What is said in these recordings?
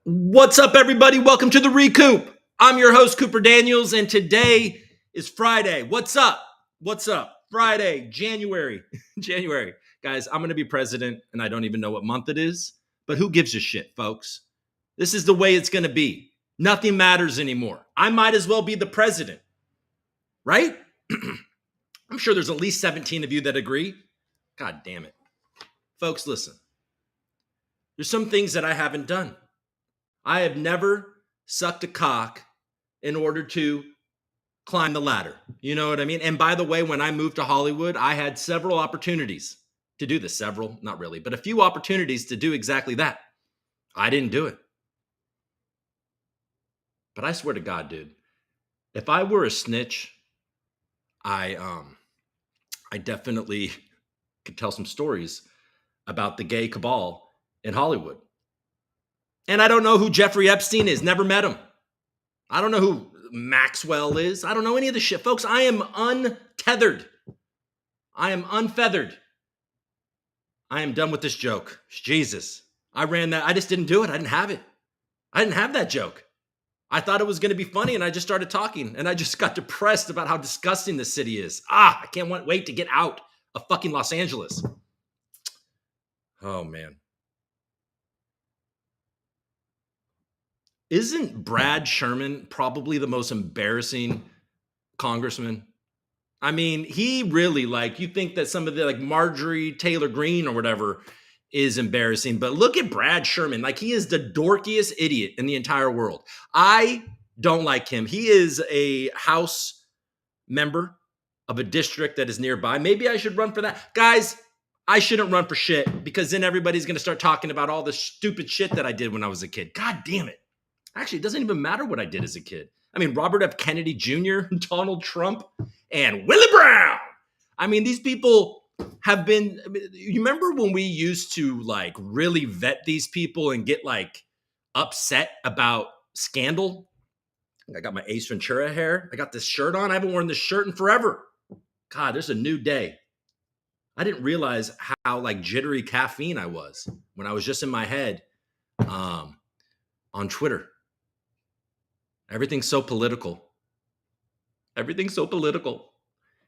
What's up, everybody? Welcome to the ReCoop. I'm your host, Cooper Daniels, and today is Friday. What's up? What's up? Friday, January. Guys, I'm going to be president, and I don't even know what month it is, but who gives a shit, folks? This is the way it's going to be. Nothing matters anymore. I might as well be the president, right? I'm sure there's at least 17 of you that agree. God damn it. Folks, listen. There's some things that I haven't done. I have never sucked a cock in order to climb the ladder. You know what I mean? And by the way, when I moved to Hollywood, I had several opportunities to do this. Several, not really, but a few opportunities to do exactly that. I didn't do it. But I swear to God, dude, if I were a snitch, I definitely could tell some stories about the gay cabal in Hollywood. And I don't know who Jeffrey Epstein is. Never met him. I don't know who Maxwell is. I don't know any of the shit. Folks, I am untethered. I am unfeathered. I am done with this joke. Jesus. I ran that. I just didn't do it. I didn't have it. I didn't have that joke. I thought it was going to be funny, and I just started talking, and I just got depressed about how disgusting this city is. I can't wait to get out of fucking Los Angeles. Oh, man. Isn't Brad Sherman probably the most embarrassing congressman? I mean, he really, you think that some of the, Marjorie Taylor Greene or whatever is embarrassing, but look at Brad Sherman. He is the dorkiest idiot in the entire world. I don't like him. He is a House member of a district that is nearby. Maybe I should run for that. Guys, I shouldn't run for shit because then everybody's going to start talking about all the stupid shit that I did when I was a kid. God damn it. Actually, it doesn't even matter what I did as a kid. I mean, Robert F. Kennedy Jr., Donald Trump, and Willie Brown. I mean, these people have been, you remember when we used to really vet these people and get upset about scandal? I got my Ace Ventura hair. I got this shirt on. I haven't worn this shirt in forever. God, there's a new day. I didn't realize how jittery caffeine I was when I was just in my head on Twitter. Everything's so political. Everything's so political.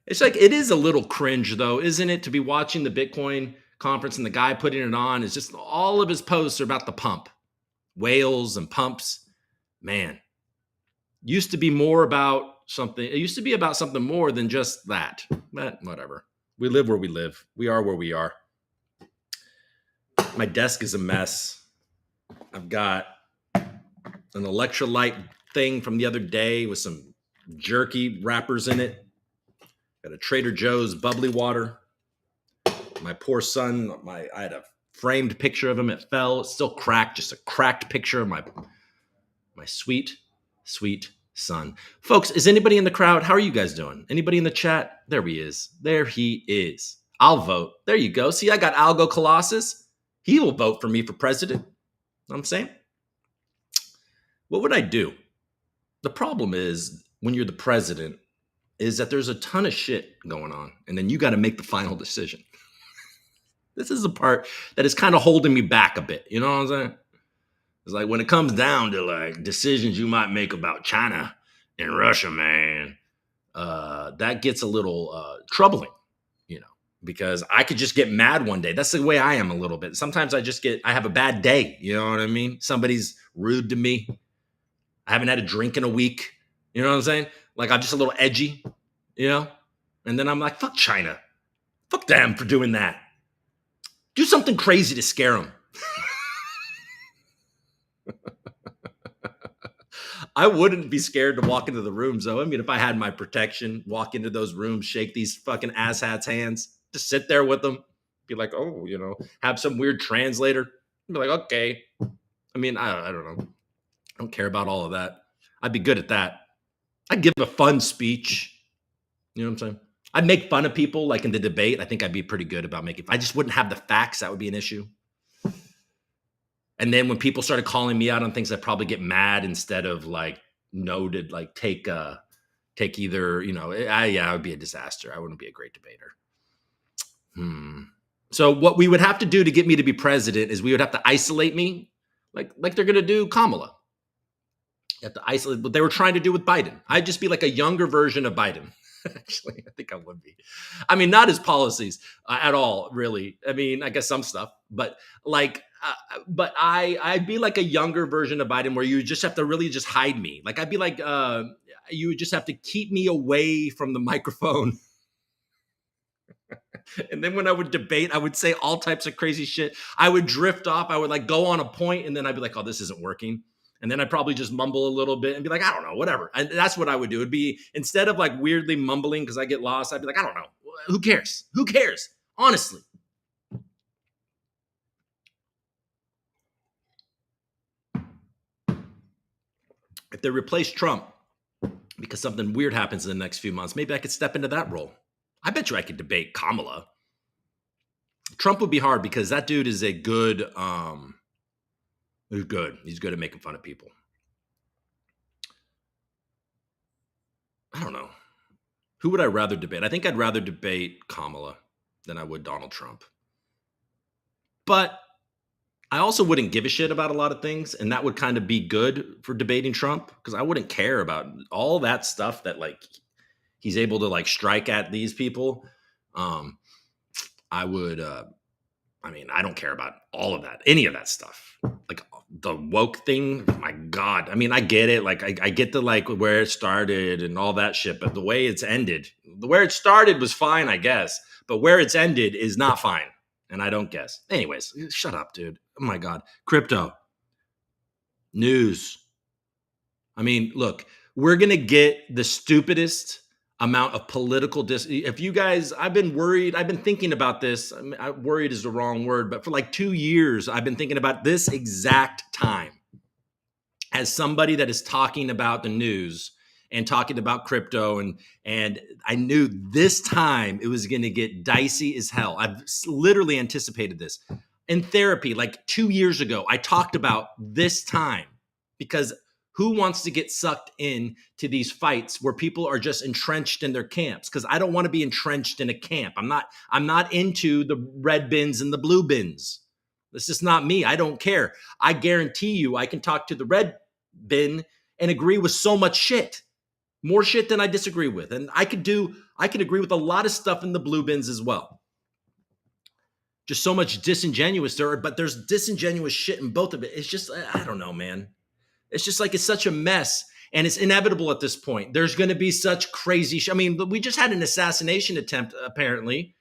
It's it is a little cringe though, isn't it? To be watching the Bitcoin conference and the guy putting it on is just all of his posts are about the pump. Whales and pumps. Man, used to be more about something. It used to be about something more than just that. But whatever. We live where we live. We are where we are. My desk is a mess. I've got an electrolyte thing from the other day with some jerky wrappers in it. Got a Trader Joe's bubbly water. My poor son, I had a framed picture of him. It fell. It's still cracked. Just a cracked picture of my sweet, sweet son. Folks, is anybody in the crowd? How are you guys doing? Anybody in the chat? There he is. There he is. I'll vote. There you go. See, I got Algo Colossus. He will vote for me for president. You know what I'm saying? What would I do? The problem is when you're the president is that there's a ton of shit going on, and then you got to make the final decision. This is the part that is kind of holding me back a bit. You know what I'm saying? It's when it comes down to decisions you might make about China and Russia, man, that gets a little troubling, because I could just get mad one day. That's the way I am a little bit. Sometimes I have a bad day. You know what I mean? Somebody's rude to me. I haven't had a drink in a week. You know what I'm saying? I'm just a little edgy, And then I'm like, fuck China. Fuck them for doing that. Do something crazy to scare them. I wouldn't be scared to walk into the rooms, though. I mean, if I had my protection, walk into those rooms, shake these fucking asshats' hands, just sit there with them, be like, oh, have some weird translator. Be like, okay. I mean, I don't know. I don't care about all of that. I'd be good at that. I'd give a fun speech. You know what I'm saying? I'd make fun of people in the debate. I think I'd be pretty good about I just wouldn't have the facts. That would be an issue. And then when people started calling me out on things, I probably get mad instead of like noted, like take either, yeah, it would be a disaster. I wouldn't be a great debater. So what we would have to do to get me to be president is we would have to isolate me like they're going to do Kamala. You have to isolate what they were trying to do with Biden. I'd just be like a younger version of Biden. Actually, I think I would be. I mean, not his policies at all, really. I mean, I guess some stuff, but I'd be like a younger version of Biden where you just have to really just hide me. Like I'd be like, you would just have to keep me away from the microphone. And then when I would debate, I would say all types of crazy shit. I would drift off. I would like go on a point and then I'd be like, oh, this isn't working. And then I'd probably just mumble a little bit and be like, I don't know, whatever. And that's what I would do. It'd be instead of like weirdly mumbling because I get lost, I'd be like, I don't know. Who cares? Who cares? Honestly. If they replace Trump because something weird happens in the next few months, maybe I could step into that role. I bet you I could debate Kamala. Trump would be hard because that dude is a good, he's good. He's good at making fun of people. I don't know. Who would I rather debate? I think I'd rather debate Kamala than I would Donald Trump. But I also wouldn't give a shit about a lot of things, and that would kind of be good for debating Trump because I wouldn't care about all that stuff that like he's able to like strike at these people. I would I mean, I don't care about all of that, any of that stuff. Like the woke thing, my God. I mean, I get it. Like I get the like where it started and all that shit, but the way it's ended, where it started was fine, I guess. But where it's ended is not fine. And I don't guess. Anyways, shut up, dude. Oh my God. Crypto. News. I mean, look, we're going to get the stupidest amount of political if you guys, I've been worried, I've been thinking about this. I mean, worried is the wrong word, but for like 2 years, I've been thinking about this exact time as somebody that is talking about the news and talking about crypto. And I knew this time it was going to get dicey as hell. I've literally anticipated this. In therapy, like 2 years ago, I talked about this time because who wants to get sucked in to these fights where people are just entrenched in their camps? Because I don't want to be entrenched in a camp. I'm not into the red bins and the blue bins. This is not me. I don't care. I guarantee you I can talk to the red bin and agree with so much shit. More shit than I disagree with. And I could agree with a lot of stuff in the blue bins as well. Just so much disingenuous there, but there's disingenuous shit in both of it. It's just, I don't know, man. It's just like, it's such a mess and it's inevitable at this point. There's going to be such crazy I mean, we just had an assassination attempt, apparently.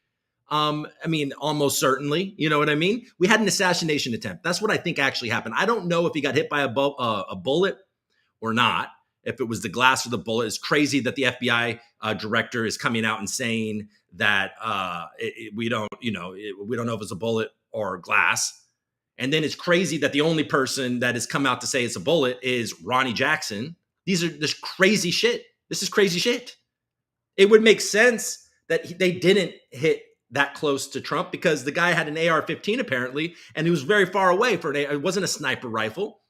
I mean, almost certainly, you know what I mean? We had an assassination attempt. That's what I think actually happened. I don't know if he got hit by a bullet or not. If it was the glass or the bullet. It's crazy that the FBI director is coming out and saying that we don't know if it's a bullet or glass. And then it's crazy that the only person that has come out to say it's a bullet is Ronnie Jackson. These are this crazy shit. This is crazy shit. It would make sense that they didn't hit that close to Trump because the guy had an AR-15 apparently, and he was very far away for it wasn't a sniper rifle.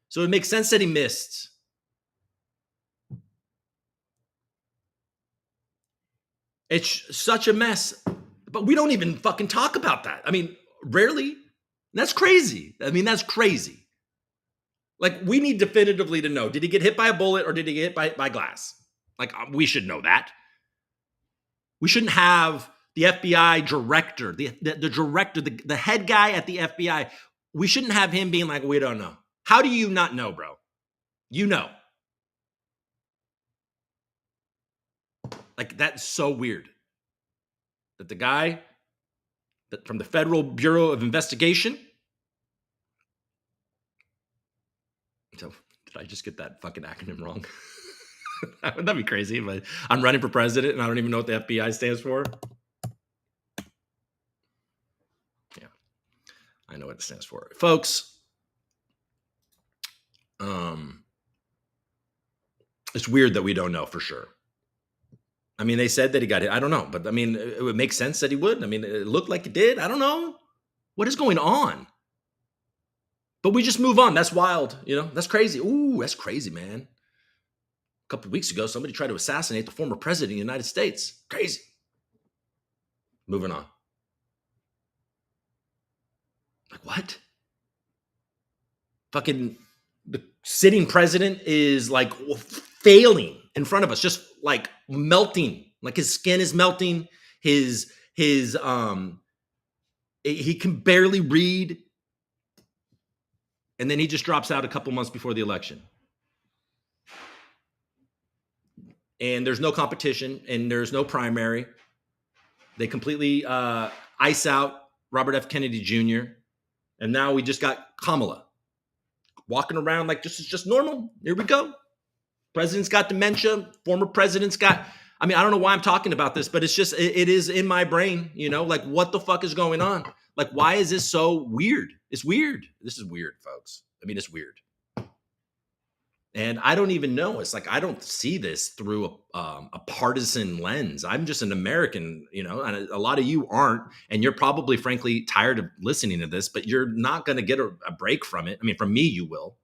So it makes sense that he missed. It's such a mess, but we don't even fucking talk about that. I mean, rarely. That's crazy. I mean, that's crazy. Like, we need definitively to know, did he get hit by a bullet or did he get hit by glass? Like, we should know that. We shouldn't have the FBI director, the director, the head guy at the FBI. We shouldn't have him being like, we don't know. How do you not know, bro? You know. Like, that's so weird. That the guy from the Federal Bureau of Investigation. So, did I just get that fucking acronym wrong? That'd be crazy. But I'm running for president and I don't even know what the FBI stands for. Yeah, I know what it stands for, folks. It's weird that we don't know for sure. I mean, they said that he got hit. I don't know, but I mean, it would make sense that he would. I mean, it looked like it did. I don't know. What is going on? But we just move on. That's wild. That's crazy. Ooh, that's crazy, man. A couple of weeks ago, somebody tried to assassinate the former president of the United States. Crazy. Moving on. Like, what? Fucking the sitting president is like failing in front of us, just like melting. Like his skin is melting. His he can barely read. And then he just drops out a couple months before the election. And there's no competition and there's no primary. They completely ice out Robert F. Kennedy Jr. And now we just got Kamala walking around like this is just normal. Here we go. President's got dementia. Former president's got, I don't know why I'm talking about this, but it's just, it is in my brain, like what the fuck is going on? Like, why is this so weird? It's weird. This is weird, folks. It's weird. And I don't even know. It's like, I don't see this through a partisan lens. I'm just an American, and a lot of you aren't. And you're probably, frankly, tired of listening to this, but you're not going to get a break from it. From me, you will.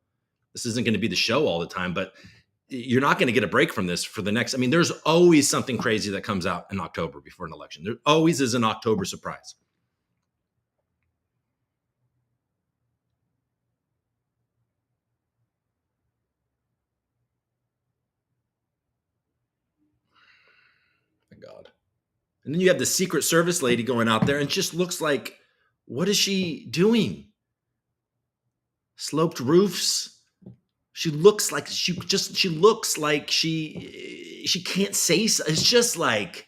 This isn't going to be the show all the time, but you're not going to get a break from this for the next. There's always something crazy that comes out in October before an election. There always is an October surprise. God. And then you have the Secret Service lady going out there and just looks like, what is she doing? Sloped roofs. She looks like she can't say so. It's just like,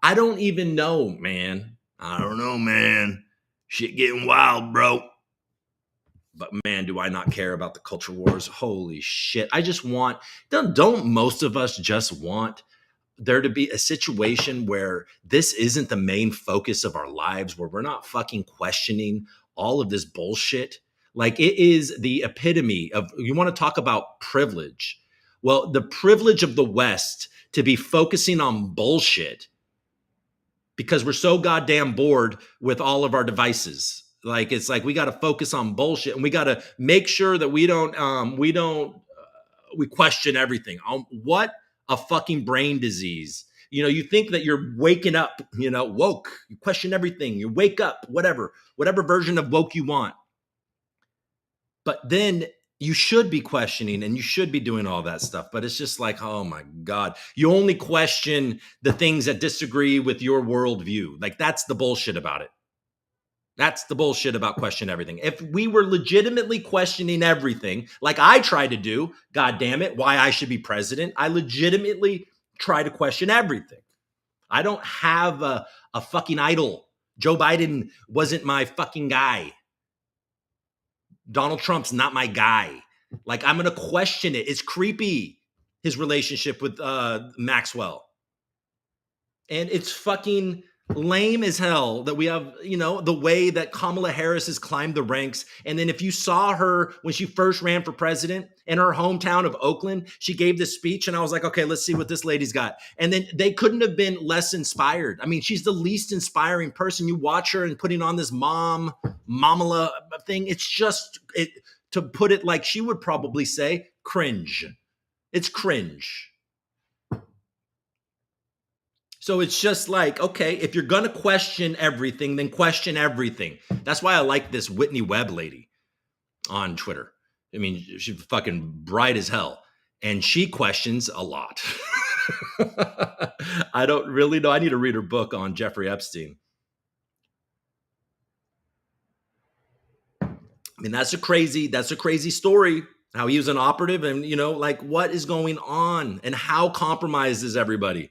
I don't even know, man. I don't know, man. Shit getting wild, bro. But man, do I not care about the culture wars. Holy shit. I just want, don't most of us just want there to be a situation where this isn't the main focus of our lives, where we're not fucking questioning all of this bullshit? Like, it is the epitome of, you want to talk about privilege. Well, the privilege of the West to be focusing on bullshit because we're so goddamn bored with all of our devices. Like, it's like, we got to focus on bullshit and we got to make sure that we question everything. What a fucking brain disease. You think that you're waking up, woke. You question everything. You wake up, whatever version of woke you want. But then you should be questioning and you should be doing all that stuff. But it's just like, oh my God, you only question the things that disagree with your worldview. Like, that's the bullshit about it. That's the bullshit about question everything. If we were legitimately questioning everything, like I try to do, God damn it, why I should be president, I legitimately try to question everything. I don't have a fucking idol. Joe Biden wasn't my fucking guy. Donald Trump's not my guy. Like, I'm going to question it. It's creepy, his relationship with Maxwell. And it's fucking lame as hell that we have, the way that Kamala Harris has climbed the ranks. And then if you saw her when she first ran for president in her hometown of Oakland, she gave this speech and I was like, okay, let's see what this lady's got. And then they couldn't have been less inspired. She's the least inspiring person. You watch her and putting on this mamala thing. It's just, to put it like she would probably say, cringe. It's cringe. So it's just like, okay, if you're going to question everything, then question everything. That's why I like this Whitney Webb lady on Twitter. She's fucking bright as hell. And she questions a lot. I don't really know. I need to read her book on Jeffrey Epstein. That's a crazy story. How he was an operative and, like, what is going on and how compromised is everybody?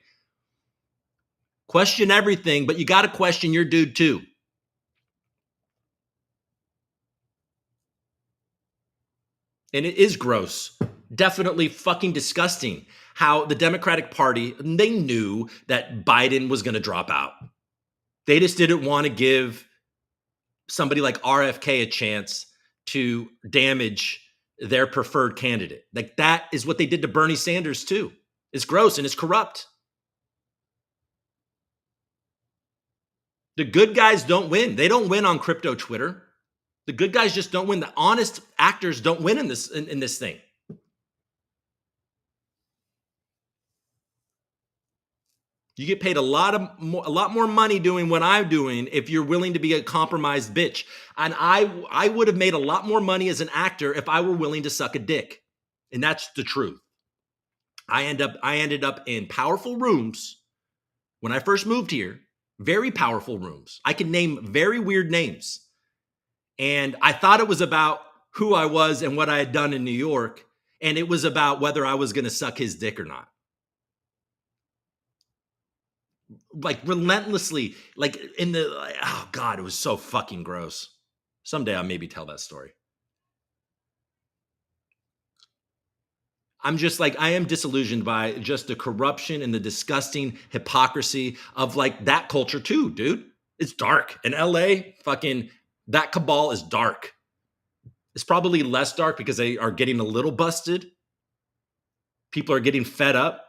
Question everything, but you got to question your dude too. And it is gross. Definitely fucking disgusting how the Democratic Party, they knew that Biden was going to drop out. They just didn't want to give somebody like RFK a chance to damage their preferred candidate. Like, that is what they did to Bernie Sanders too. It's gross and it's corrupt. The good guys don't win. They don't win on crypto Twitter. The good guys just don't win. The honest actors don't win in this thing. You get paid a lot more money doing what I'm doing if you're willing to be a compromised bitch. And I would have made a lot more money as an actor if I were willing to suck a dick. And that's the truth. I ended up in powerful rooms when I first moved here, very powerful rooms. I can name very weird names. And I thought it was about who I was and what I had done in New York. And it was about whether I was going to suck his dick or not. Like relentlessly, like oh God, it was so fucking gross. Someday I'll maybe tell that story. I'm just like, I am disillusioned by just the corruption and the disgusting hypocrisy of like that culture too, dude. It's dark. In LA, fucking that cabal is dark. It's probably less dark because they are getting a little busted. People are getting fed up.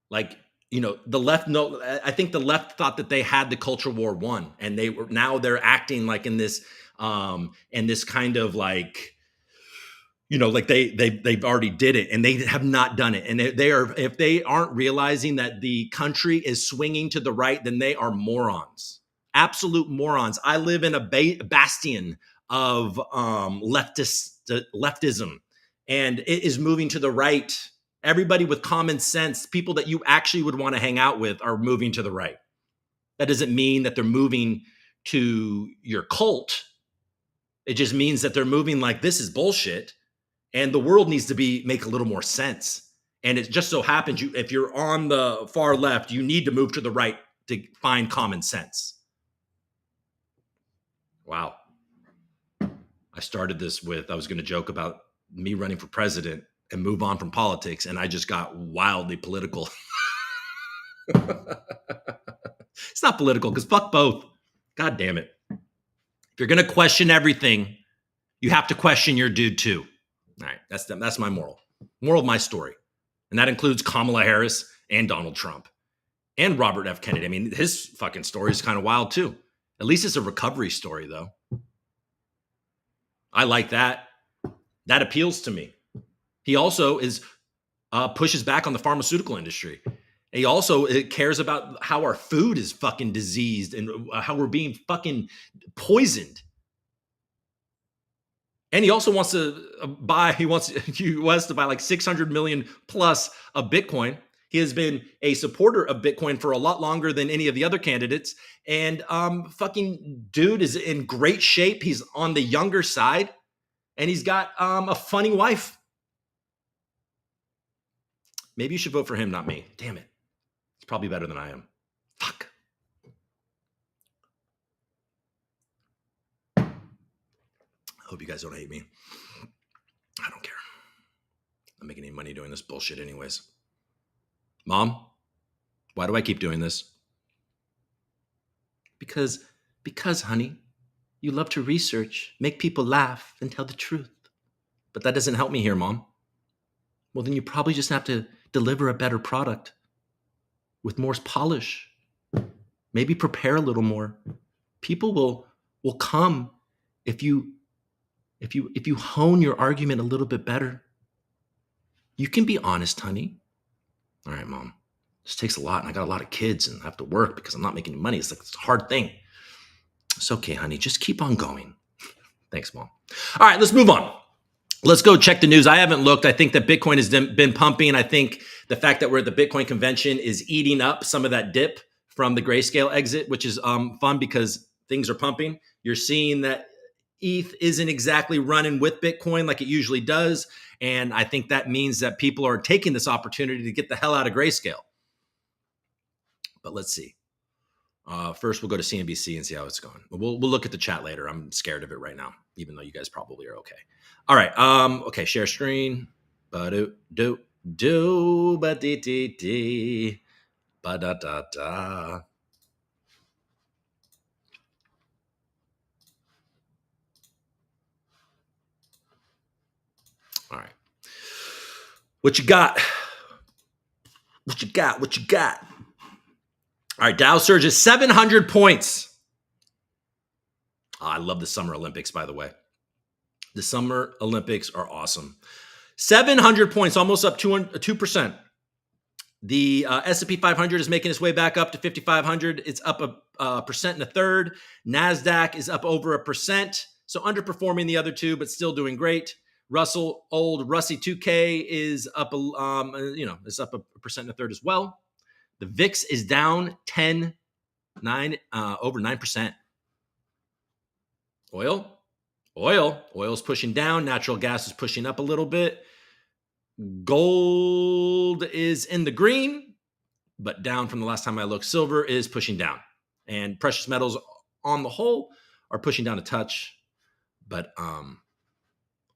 Like, you know, the left, no, I think the left thought that they had the culture war won, and they're acting like in this kind of like, you know, like they've already did it, and they have not done it. And they are, if they aren't realizing that the country is swinging to the right, then they are morons, absolute morons. I live in a bastion of leftism, and it is moving to the right. Everybody with common sense, people that you actually would want to hang out with, are moving to the right. That doesn't mean that they're moving to your cult. It just means that they're moving like, this is bullshit, and the world needs to make a little more sense. And it just so happens, if you're on the far left, you need to move to the right to find common sense. Wow. I started this with, I was going to joke about me running for president and move on from politics, and I just got wildly political. It's not political, because fuck both. God damn it. If you're going to question everything, you have to question your dude too. All right, that's my moral of my story. And that includes Kamala Harris and Donald Trump and Robert F. Kennedy. I mean, his fucking story is kind of wild too. At least it's a recovery story, though. I like that. That appeals to me. He also pushes back on the pharmaceutical industry. He also cares about how our food is fucking diseased and how we're being fucking poisoned. And he also wants to he wants to buy like 600 million plus of Bitcoin. He has been a supporter of Bitcoin for a lot longer than any of the other candidates. And fucking dude is in great shape. He's on the younger side, and he's got a funny wife. Maybe you should vote for him, not me. Damn it. He's probably better than I am. Fuck. I hope you guys don't hate me. I don't care. I'm not making any money doing this bullshit anyways. Mom, why do I keep doing this? Because, honey, you love to research, make people laugh, and tell the truth. But that doesn't help me here, Mom. Well, then you probably just have to deliver a better product with more polish. Maybe prepare a little more. People will come if you hone your argument a little bit better. You can be honest, honey. All right, Mom. This takes a lot, and I got a lot of kids, and I have to work because I'm not making any money. It's a hard thing. It's okay, honey. Just keep on going. Thanks, Mom. All right, let's move on. Let's go check the news. I haven't looked. I think that Bitcoin has been pumping. I think the fact that we're at the Bitcoin convention is eating up some of that dip from the Grayscale exit, which is fun because things are pumping. You're seeing that ETH isn't exactly running with Bitcoin like it usually does. And I think that means that people are taking this opportunity to get the hell out of Grayscale. But let's see. First, we'll go to CNBC and see how it's going. We'll look at the chat later. I'm scared of it right now, even though you guys probably are okay. All right. Okay. Share screen. Ba-do-do-do. Ba-dee-dee-dee. Ba-da-da-da. All right. What you got? What you got? What you got? All right. Dow surges 700 points. I love the Summer Olympics, by the way. The Summer Olympics are awesome. 700 points, almost up 2%. The S&P 500 is making its way back up to 5,500. It's up a percent and a third. NASDAQ is up over 1%. So underperforming the other two, but still doing great. Russell, old Russie 2K is up, it's up a percent and a third as well. The VIX is down over 9%. Oil's pushing down. Natural gas is pushing up a little bit. Gold is in the green, but down from the last time I looked. Silver is pushing down. And precious metals on the whole are pushing down a touch. But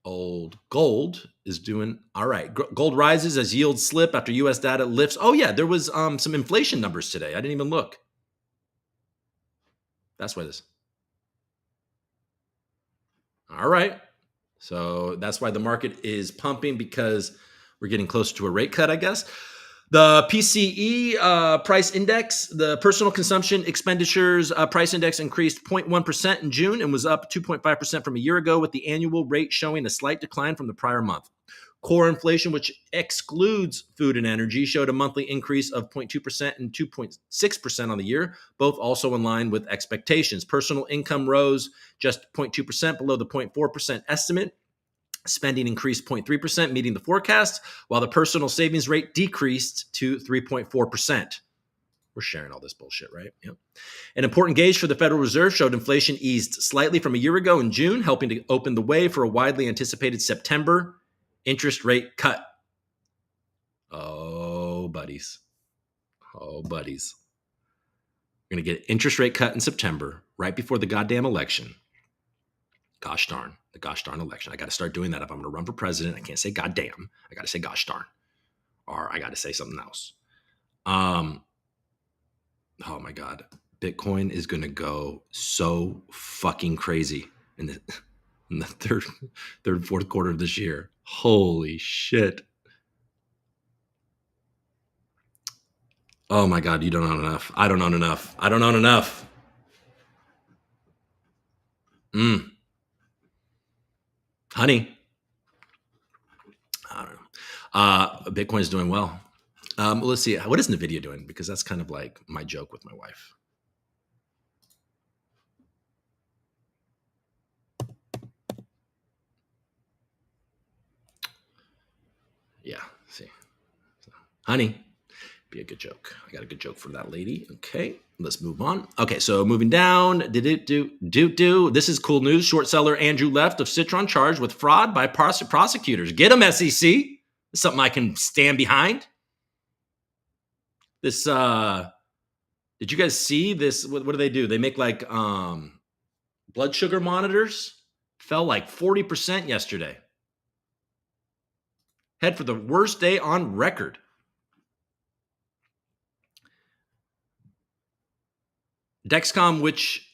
old gold is doing all right. Gold rises as yields slip after U.S. data lifts. Oh, yeah, there was some inflation numbers today. I didn't even look. That's why this. All right. So that's why the market is pumping, because we're getting closer to a rate cut, I guess. The PCE price index, the personal consumption expenditures price index, increased 0.1% in June and was up 2.5% from a year ago, with the annual rate showing a slight decline from the prior month. Core inflation, which excludes food and energy, showed a monthly increase of 0.2% and 2.6% on the year, both also in line with expectations. Personal income rose just 0.2% below the 0.4% estimate. Spending increased 0.3%, meeting the forecast, while the personal savings rate decreased to 3.4%. We're sharing all this bullshit, right? Yep. An important gauge for the Federal Reserve showed inflation eased slightly from a year ago in June, helping to open the way for a widely anticipated September interest rate cut. Oh, buddies. We're going to get an interest rate cut in September, right before the goddamn election. Gosh darn, the gosh darn election. I got to start doing that if I'm going to run for president. I can't say goddamn. I got to say gosh darn, or I got to say something else. Oh my God, Bitcoin is going to go so fucking crazy in the third, fourth quarter of this year. Holy shit. Oh my God, you don't own enough. I don't own enough. Honey, I don't know. Bitcoin is doing well. Let's see. What is NVIDIA doing? Because that's kind of like my joke with my wife. Yeah, see. Honey, be a good joke. I got a good joke for that lady. Okay, let's move on. Okay, so moving down. This is cool news. Short seller Andrew Left of Citron charged with fraud by prosecutors. Get him, SEC. It's something I can stand behind. This, did you guys see this? What do they do? They make like blood sugar monitors. Fell like 40% yesterday. Head for the worst day on record. Dexcom, which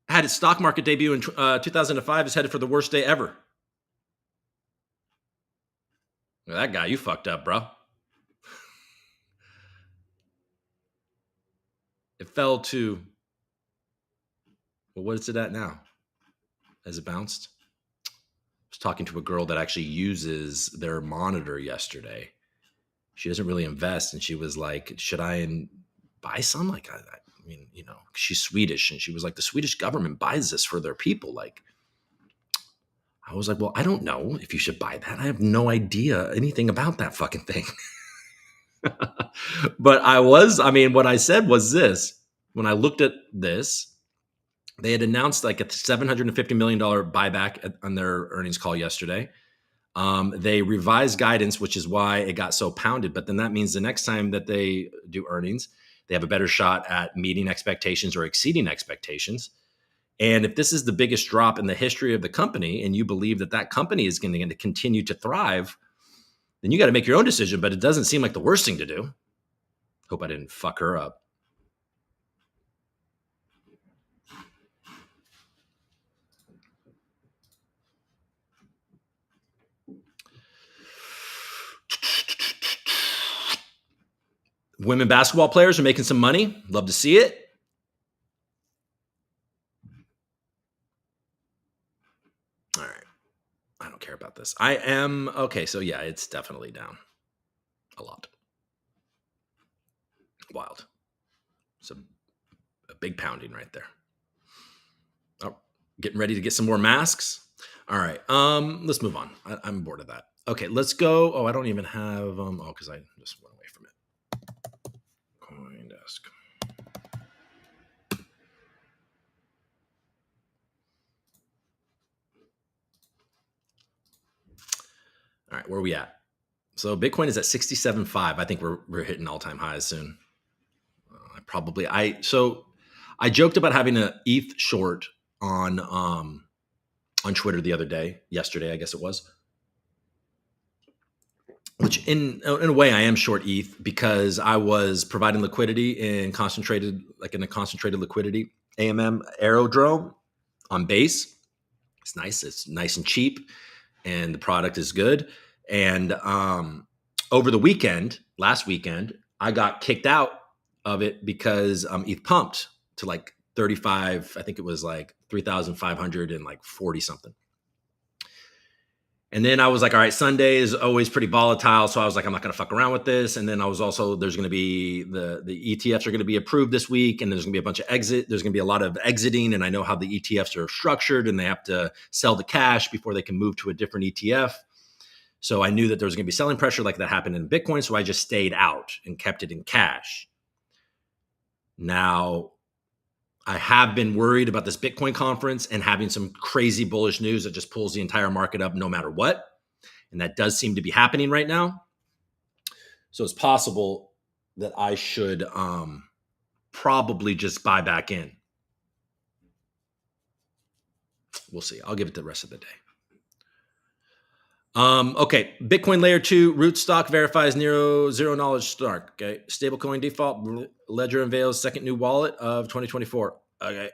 had its stock market debut in 2005, is headed for the worst day ever. Well, that guy, you fucked up, bro. It fell to, well, what is it at now? Has it bounced? I was talking to a girl that actually uses their monitor yesterday. She doesn't really invest, and she was like, should I buy some? Like, I mean, you know, she's Swedish, and she was like, the Swedish government buys this for their people. Like, I was like, well, I don't know if you should buy that. I have no idea anything about that fucking thing. But what I said was this. When I looked at this, they had announced like a $750 million buyback on their earnings call yesterday. They revised guidance, which is why it got so pounded. But then that means the next time that they do earnings, they have a better shot at meeting expectations or exceeding expectations. And if this is the biggest drop in the history of the company, and you believe that that company is going to continue to thrive, then you got to make your own decision. But it doesn't seem like the worst thing to do. Hope I didn't fuck her up. Women basketball players are making some money. Love to see it. I don't care about this. I am okay. So yeah, it's definitely down a lot. Wild. So a big pounding right there. Oh, getting ready to get some more masks. All right. Let's move on. I'm bored of that. Okay, let's go. Oh, I don't even have because I just went away from it. CoinDesk. All right, where are we at? So Bitcoin is at 67.5. I think we're hitting all-time highs soon. I joked about having an ETH short on Twitter the other day, yesterday, I guess it was. Which in a way I am short ETH because I was providing liquidity in a concentrated liquidity AMM aerodrome on Base. It's nice and cheap, and the product is good. And over the last weekend, I got kicked out of it because ETH pumped to like 35. I think it was like 3,540 something. And then I was like, all right, Sunday is always pretty volatile. So I was like, I'm not going to fuck around with this. And then I was also, there's going to be the ETFs are going to be approved this week. And there's going to be a bunch of exit. There's going to be a lot of exiting. And I know how the ETFs are structured and they have to sell the cash before they can move to a different ETF. So I knew that there was going to be selling pressure like that happened in Bitcoin. So I just stayed out and kept it in cash. Now, I have been worried about this Bitcoin conference and having some crazy bullish news that just pulls the entire market up no matter what. And that does seem to be happening right now. So it's possible that I should probably just buy back in. We'll see. I'll give it the rest of the day. Okay. Bitcoin layer 2 rootstock verifies zero knowledge start. Okay. Stablecoin default ledger unveils second new wallet of 2024. Okay.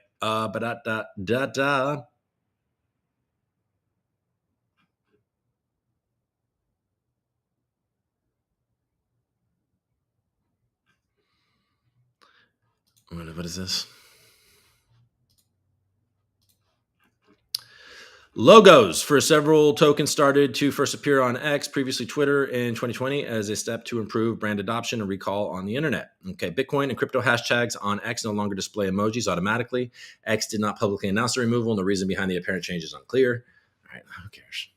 What is this? Logos for several tokens started to first appear on X, previously Twitter, in 2020 as a step to improve brand adoption and recall on the internet. Okay, Bitcoin and crypto hashtags on X no longer display emojis automatically. X did not publicly announce the removal, and the reason behind the apparent change is unclear. All right, who cares?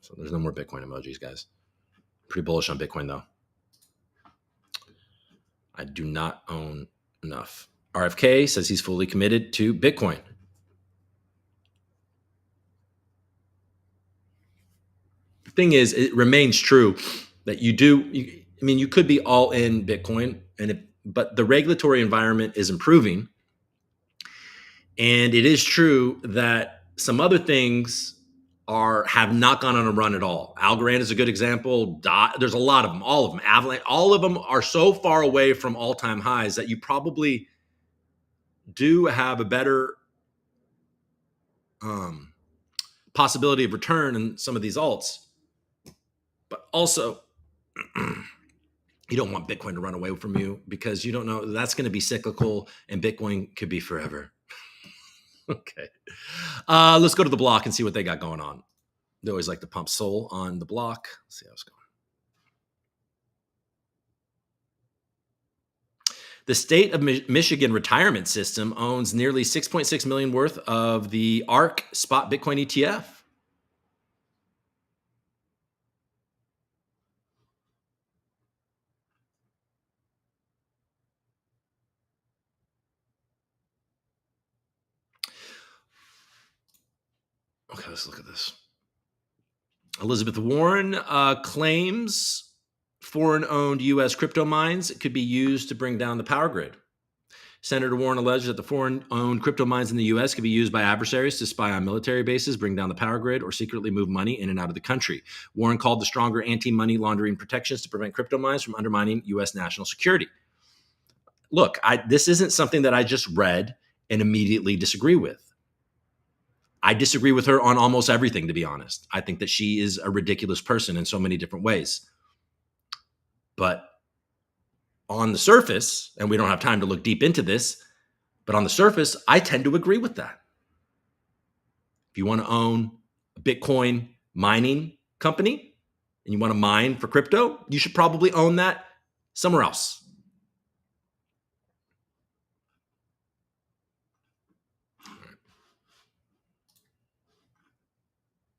So there's no more Bitcoin emojis, guys. Pretty bullish on Bitcoin, though. I do not own enough. RFK says he's fully committed to Bitcoin. Thing is, it remains true that you could be all in Bitcoin, but the regulatory environment is improving. And it is true that some other things have not gone on a run at all. Algorand is a good example. There's a lot of them, all of them. Avalanche, all of them are so far away from all-time highs that you probably do have a better possibility of return in some of these alts. But also, you don't want Bitcoin to run away from you because you don't know that's going to be cyclical and Bitcoin could be forever. Okay. Let's go to the block and see what they got going on. They always like to pump Sol on the block. Let's see how it's going. The state of Michigan retirement system owns nearly 6.6 million worth of the ARK spot Bitcoin ETF. Okay, let's look at this. Elizabeth Warren claims foreign-owned U.S. crypto mines could be used to bring down the power grid. Senator Warren alleges that the foreign-owned crypto mines in the U.S. could be used by adversaries to spy on military bases, bring down the power grid, or secretly move money in and out of the country. Warren called the stronger anti-money laundering protections to prevent crypto mines from undermining U.S. national security. Look, this isn't something that I just read and immediately disagree with. I disagree with her on almost everything, to be honest. I think that she is a ridiculous person in so many different ways. But on the surface, and we don't have time to look deep into this, but on the surface, I tend to agree with that. If you want to own Bitcoin mining company and you want to mine for crypto, you should probably own that somewhere else.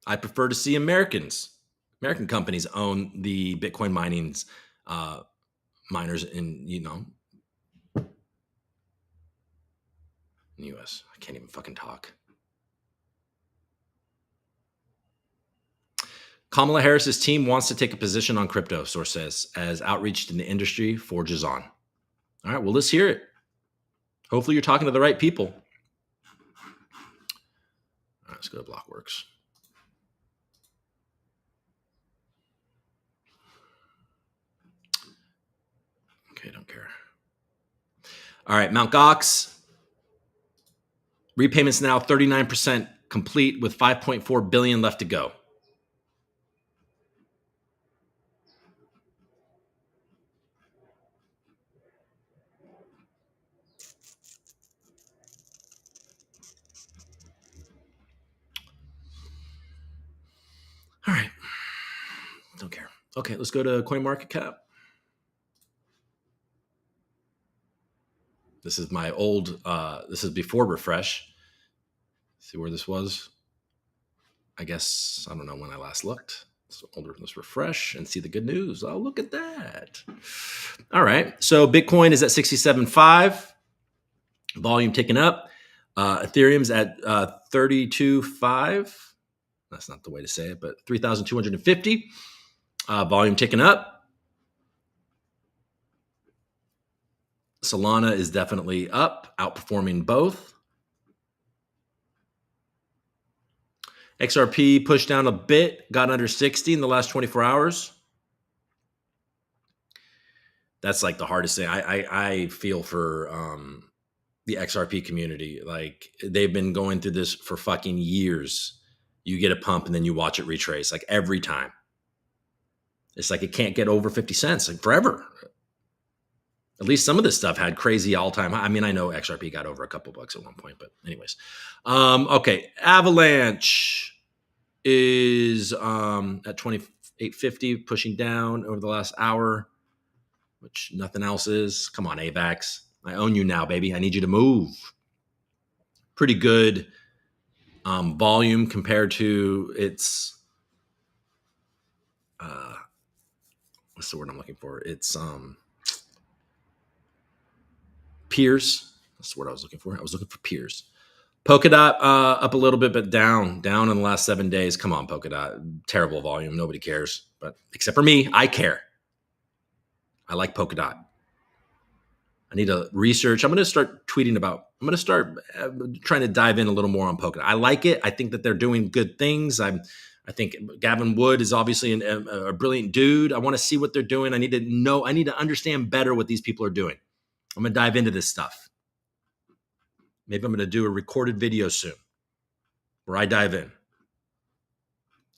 I prefer to see American companies own the Bitcoin miners in, in the US. I can't even fucking talk. Kamala Harris's team wants to take a position on crypto, source says, as outreach in the industry forges on. All right, well, let's hear it. Hopefully you're talking to the right people. All right, let's go to Blockworks. Okay, don't care. All right, Mt. Gox. Repayments now 39% complete with 5.4 billion left to go. All right. Don't care. Okay, let's go to CoinMarketCap. This is my old, this is before refresh. See where this was? I guess, I don't know when I last looked. So let's refresh and see the good news. Oh, look at that. All right. So Bitcoin is at 67.5. Volume ticking up. Ethereum's at 32.5. That's not the way to say it, but 3,250. Volume ticking up. Solana is definitely up, outperforming both. XRP pushed down a bit, got under 60 in the last 24 hours. That's like the hardest thing. I feel for the XRP community. Like they've been going through this for fucking years. You get a pump and then you watch it retrace like every time. It's like it can't get over 50 cents like forever. At least some of this stuff had crazy all-time high. I mean, I know XRP got over a couple bucks at one point, but anyways. Okay, Avalanche is at 28.50, pushing down over the last hour, which nothing else is. Come on, AVAX. I own you now, baby. I need you to move. Pretty good volume compared to its, what's the word I'm looking for? It's peers. That's the word I was looking for. I was looking for peers. Polkadot up a little bit, but down in the last 7 days. Come on, Polkadot. Terrible volume. Nobody cares. But except for me, I care. I like Polkadot. I need to research. I'm going to start tweeting about, I'm going to start trying to dive in a little more on Polkadot. I like it. I think that they're doing good things. I think Gavin Wood is obviously a brilliant dude. I want to see what they're doing. I need to understand better what these people are doing. I'm going to dive into this stuff. Maybe I'm going to do a recorded video soon where I dive in.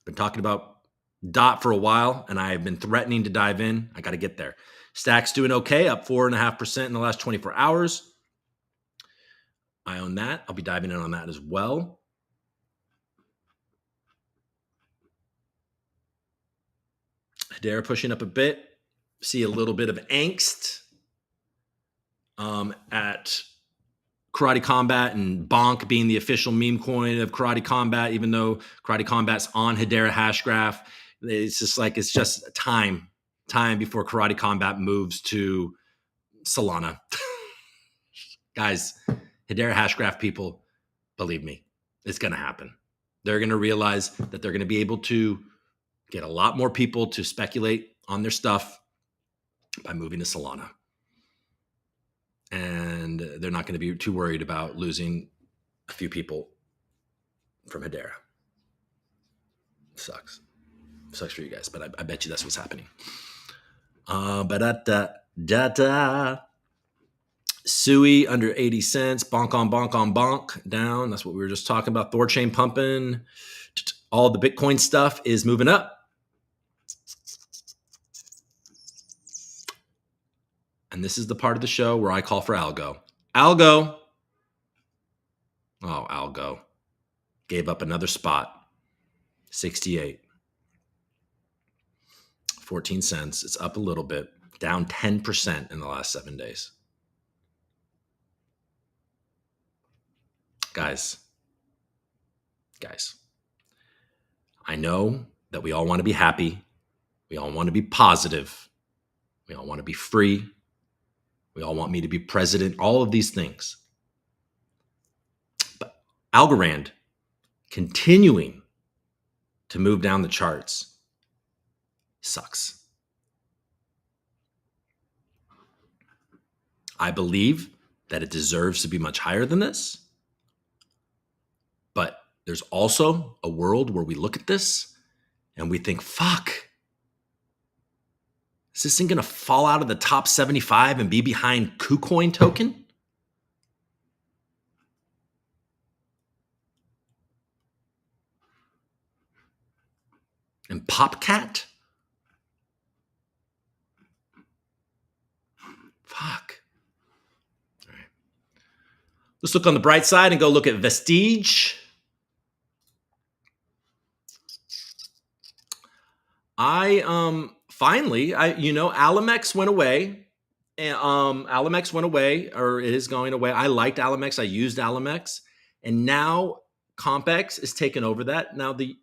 Been talking about DOT for a while, and I've been threatening to dive in. I got to get there. Stack's doing okay, up 4.5% in the last 24 hours. I own that. I'll be diving in on that as well. Hedera pushing up a bit. See a little bit of angst at Karate Combat and Bonk being the official meme coin of Karate Combat, even though Karate Combat's on Hedera Hashgraph. It's just like, it's just time before Karate Combat moves to Solana. Guys, Hedera Hashgraph people, believe me, it's going to happen. They're going to realize that they're going to be able to get a lot more people to speculate on their stuff by moving to Solana. And they're not going to be too worried about losing a few people from Hedera. Sucks for you guys, but I bet you that's what's happening. Sui under 80 cents. Bonk on bonk down. That's what we were just talking about. Thorchain pumping. All the Bitcoin stuff is moving up. And this is the part of the show where I call for Algo. Algo. Oh, Algo. Gave up another spot. 68. 14 cents. It's up a little bit, down 10% in the last 7 days. Guys, I know that we all want to be happy. We all want to be positive. We all want to be free. We all want me to be president, all of these things. But Algorand continuing to move down the charts sucks. I believe that it deserves to be much higher than this. But there's also a world where we look at this and we think, fuck, is this thing going to fall out of the top 75 and be behind KuCoin token? And PopCat? Fuck. All right. Let's look on the bright side and go look at Vestige. Alamex went away. And Alamex went away, or it is going away. I liked Alamex. I used Alamex. And now CompX is taking over that. Now the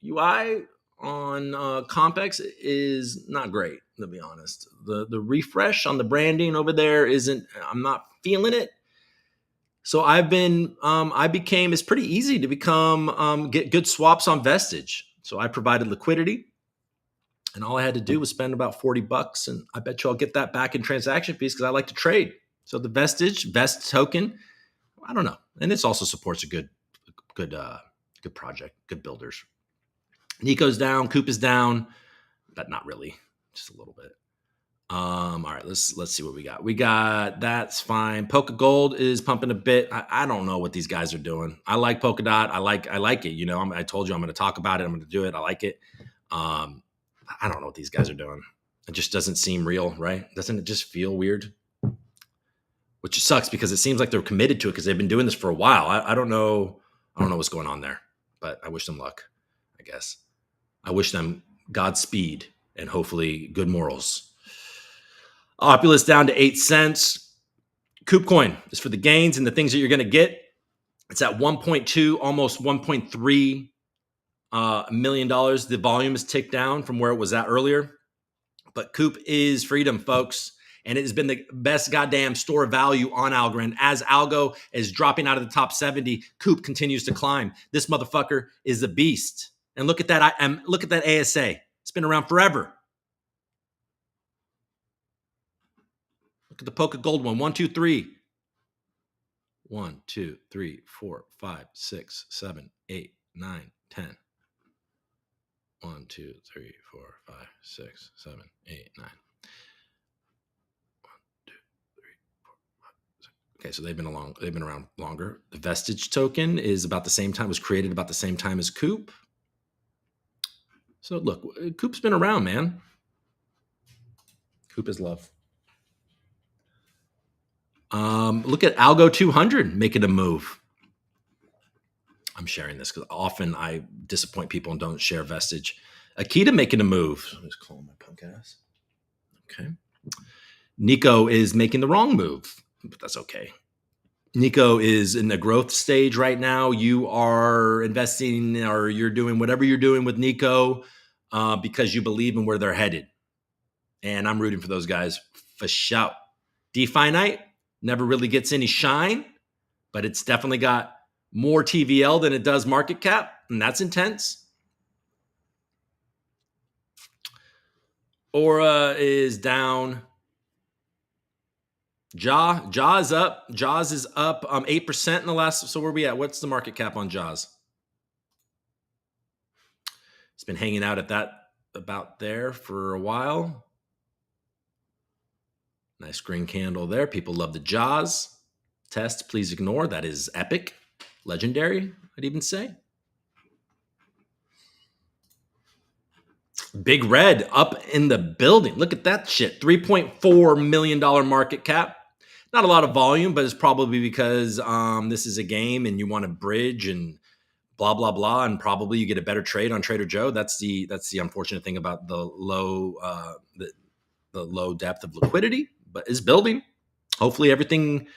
UI on CompX is not great, to be honest. The refresh on the branding over there I'm not feeling it. So it's pretty easy to get good swaps on Vestige. So I provided liquidity. And all I had to do was spend about $40, and I bet you I'll get that back in transaction fees because I like to trade. So the Vest token, I don't know, and this also supports a good project, good builders. Nico's down, Coop is down, but not really, just a little bit. All right, let's see what we got. That's fine. Polka Gold is pumping a bit. I don't know what these guys are doing. I like Polkadot. I like it. I told you I'm going to talk about it. I'm going to do it. I like it. I don't know what these guys are doing. It just doesn't seem real, right? Doesn't it just feel weird? Which sucks because it seems like they're committed to it because they've been doing this for a while. I don't know. I don't know what's going on there, but I wish them luck, I guess. I wish them Godspeed and hopefully good morals. Opulus down to 8 cents. KuCoin is for the gains and the things that you're going to get. It's at 1.2, almost 1.3 $1 million. The volume is ticked down from where it was at earlier. But Coop is freedom, folks. And it has been the best goddamn store of value on Algorand. As Algo is dropping out of the top 70, Coop continues to climb. This motherfucker is a beast. And look at that. Look at that ASA. It's been around forever. Look at the Polka Gold one. 1, 2, 3. 1, 2, 3, 4, 5, 6, 7, 8, 9, 10. 1, 2, 3, 4, 5, 6, 7, 8, 9. 1, 2, 3, 4, 5, 6. Okay, so they've been around longer. The Vestige token is about the same time, was created about the same time as Coop. So look, Coop's been around, man. Coop is love. Look at Algo 200 making a move. I'm sharing this because often I disappoint people and don't share Vestige. Akita making a move. I'm just calling my punk ass. Okay. Nico is making the wrong move, but that's okay. Nico is in the growth stage right now. You are investing or you're doing whatever you're doing with Nico because you believe in where they're headed. And I'm rooting for those guys for sure. DeFinite never really gets any shine, but it's definitely got more TVL than it does market cap, and that's intense. Aura is down. Jaws is up. Jaws is up 8% in the last. So where are we at? What's the market cap on Jaws? It's been hanging out at that about there for a while. Nice green candle there. People love the Jaws. Test, please ignore. That is epic. Legendary, I'd even say. Big Red up in the building. Look at that shit. $3.4 million market cap. Not a lot of volume, but it's probably because this is a game and you want to bridge and blah blah blah, and probably you get a better trade on Trader Joe. That's the unfortunate thing about the low depth of liquidity, but it's building. Hopefully everything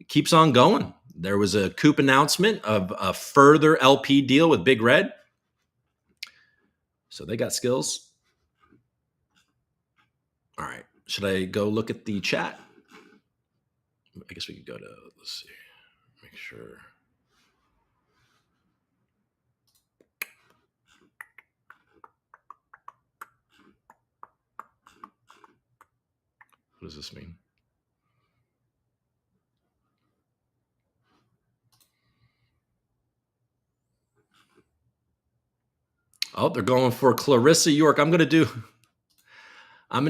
keeps on going. There was a Coop announcement of a further LP deal with Big Red, so they got skills. All right, should I go look at the chat? I guess we could go to, let's see, make sure. What does this mean? Oh, they're going for Clarissa York. I'm going to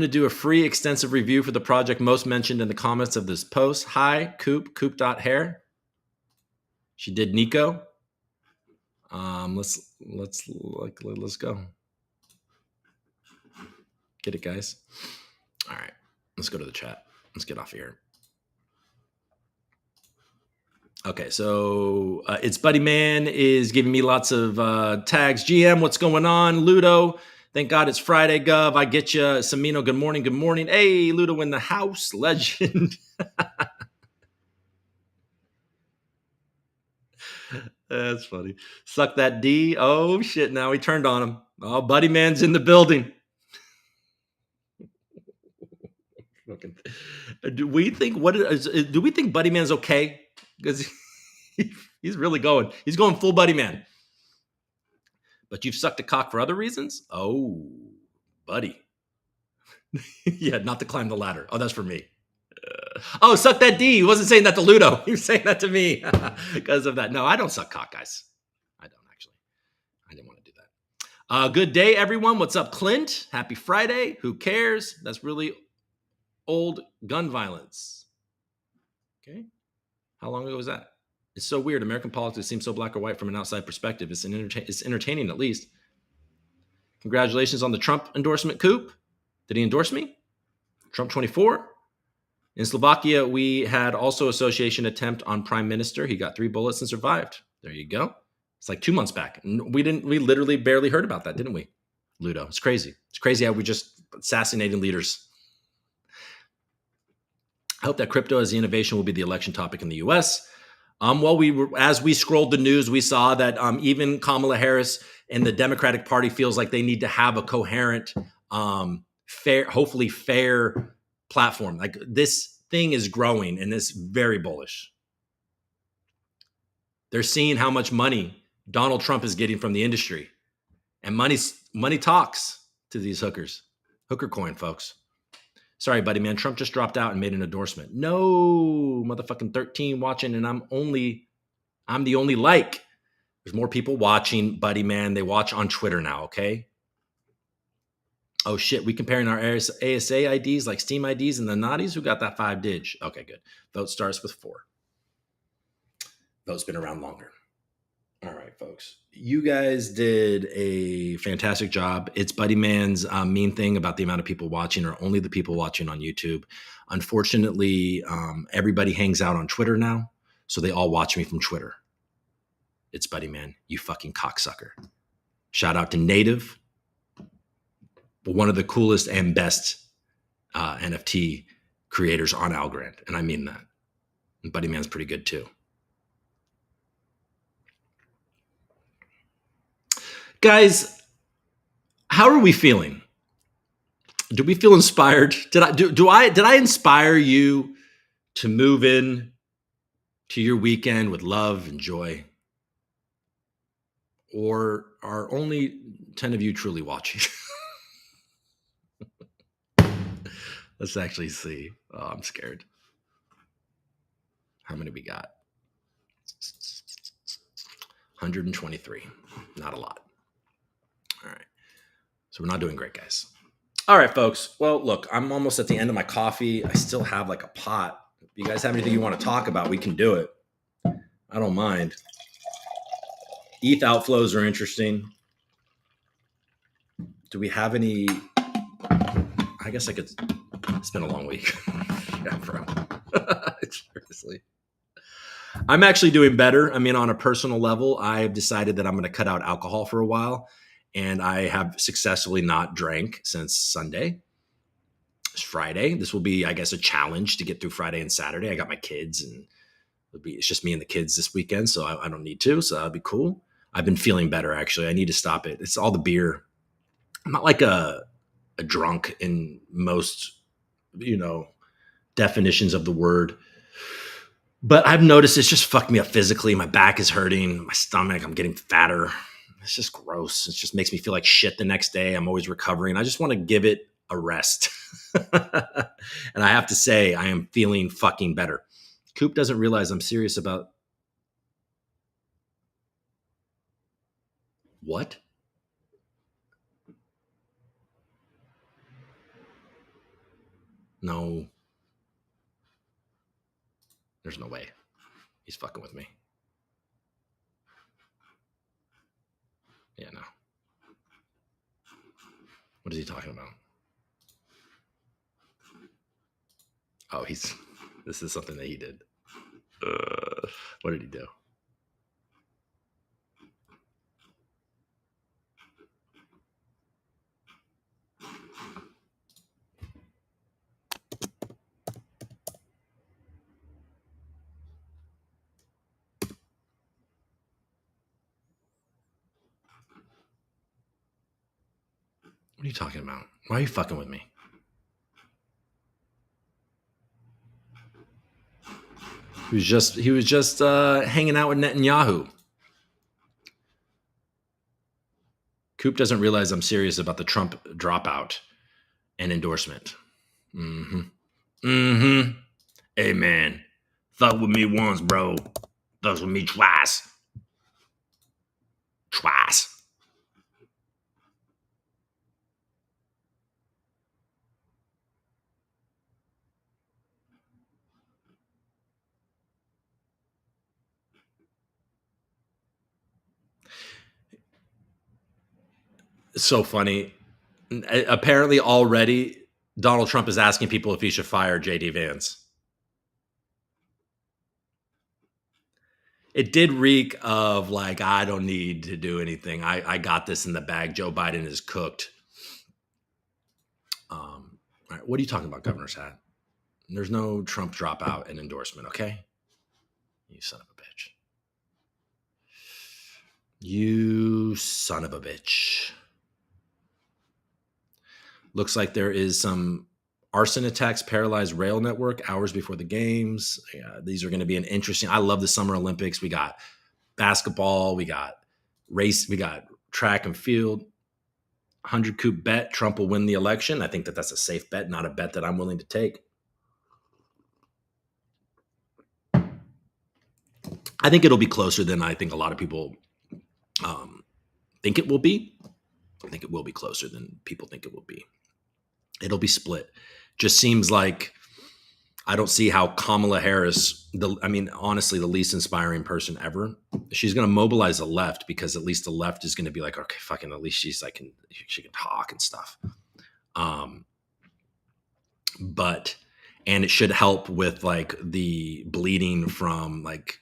do a free extensive review for the project most mentioned in the comments of this post. Hi, Coop.hair. She did Nico. Let's go. Get it, guys. All right, let's go to the chat. Let's get off here. Okay, so it's Buddy Man is giving me lots of tags. GM, what's going on? Ludo, thank God it's Friday, Gov. I get you. Samino, good morning. Good morning. Hey, Ludo in the house. Legend. That's funny. Suck that D. Oh, shit. Now he turned on him. Oh, Buddy Man's in the building. Do we think Buddy Man's okay? Because he's really going. He's going full Buddy Man. But you've sucked a cock for other reasons? Oh, buddy. Yeah, not to climb the ladder. Oh, that's for me. Oh, suck that D. He wasn't saying that to Ludo. He was saying that to me because of that. No, I don't suck cock, guys. I don't actually. I didn't want to do that. Good day, everyone. What's up, Clint? Happy Friday. Who cares? That's really old gun violence. Okay. How long ago was that? It's so weird. American politics seems so black or white from an outside perspective. It's entertaining, at least. Congratulations on the Trump endorsement, Coop. Did he endorse me? Trump 24. In Slovakia, we had also association attempt on prime minister. He got 3 bullets and survived. There you go. It's like 2 months back. We literally barely heard about that, didn't we, Ludo? It's crazy. It's crazy how we just assassinating leaders. I hope that crypto as the innovation will be the election topic in the U.S. As we scrolled the news, we saw that even Kamala Harris and the Democratic Party feels like they need to have a coherent, hopefully fair platform. Like, this thing is growing and it's very bullish. They're seeing how much money Donald Trump is getting from the industry, and money talks to these hookers. Hooker coin, folks. Sorry, buddy, man. Trump just dropped out and made an endorsement. No, motherfucking 13 watching, and I'm the only like. There's more people watching, buddy, man. They watch on Twitter now, okay? Oh, shit. We comparing our ASA IDs like Steam IDs and the Naughties? Who got that 5 dig? Okay, good. Vote starts with 4. Vote's been around longer. All right, folks. You guys did a fantastic job. It's Buddy Man's mean thing about the amount of people watching, or only the people watching on YouTube. Unfortunately, everybody hangs out on Twitter now, so they all watch me from Twitter. It's Buddy Man, you fucking cocksucker. Shout out to Native, one of the coolest and best NFT creators on Algorand, and I mean that. And Buddy Man's pretty good too. Guys, how are we feeling? Do we feel inspired? Did I inspire you to move in to your weekend with love and joy? Or are only 10 of you truly watching? Let's actually see. Oh, I'm scared. How many we got? 123. Not a lot. All right. So we're not doing great, guys. All right, folks. Well, look, I'm almost at the end of my coffee. I still have like a pot. If you guys have anything you want to talk about, we can do it. I don't mind. ETH outflows are interesting. Do we have any? I guess I could. It's been a long week. Yeah, I forgot. Seriously. I'm actually doing better. I mean, on a personal level, I've decided that I'm going to cut out alcohol for a while, and I have successfully not drank since Sunday. It's Friday. This will be, I guess, a challenge to get through Friday and Saturday. I got my kids, and it's just me and the kids this weekend, so I don't need to. So that'll be cool. I've been feeling better actually. I need to stop it. It's all the beer. I'm not like a drunk in most, definitions of the word. But I've noticed it's just fucked me up physically. My back is hurting, my stomach, I'm getting fatter. It's just gross. It just makes me feel like shit the next day. I'm always recovering. I just want to give it a rest. And I have to say, I am feeling fucking better. Coop doesn't realize I'm serious about what? No, there's no way. He's fucking with me. Yeah, no. What is he talking about? Oh, this is something that he did. What did he do? What are you talking about? Why are you fucking with me? He was just hanging out with Netanyahu. Coop doesn't realize I'm serious about the Trump dropout and endorsement. Mm-hmm. Mm-hmm. Hey man, fuck with me once, bro. Fuck with me twice. Twice. It's so funny. Apparently, already Donald Trump is asking people if he should fire JD Vance. It did reek of like, I don't need to do anything. I got this in the bag. Joe Biden is cooked. All right, what are you talking about, Governor's hat? There's no Trump dropout and endorsement, okay? You son of a bitch. You son of a bitch. Looks like there is some arson attacks paralyzed rail network hours before the games. Yeah, these are going to be an interesting. I love the Summer Olympics. We got basketball, we got race, we got track and field. 100 coup bet Trump will win the election. I think that that's a safe bet, not a bet that I'm willing to take. I think it'll be closer than I think a lot of people think it will be. I think it will be closer than people think it will be. It'll be split. Just seems like I don't see how Kamala Harris, honestly, the least inspiring person ever. She's going to mobilize the left because at least the left is going to be like, okay, fucking, at least she can talk and stuff. And it should help with like the bleeding from like,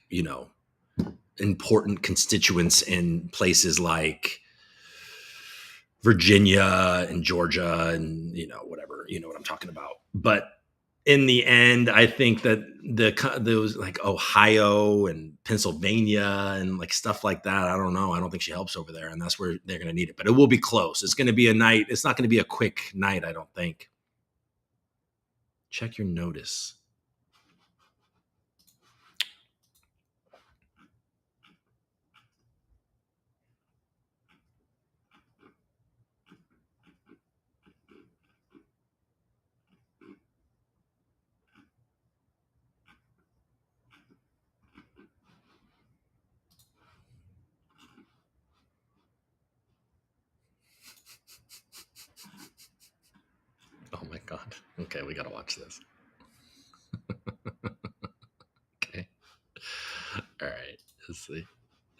important constituents in places like Virginia and Georgia and, whatever, you know what I'm talking about. But in the end, I think that those like Ohio and Pennsylvania and like stuff like that, I don't know. I don't think she helps over there, and that's where they're going to need it. But it will be close. It's going to be a night. It's not going to be a quick night, I don't think. Check your notice. Oh my God. Okay, we got to watch this. Okay. All right. Let's see.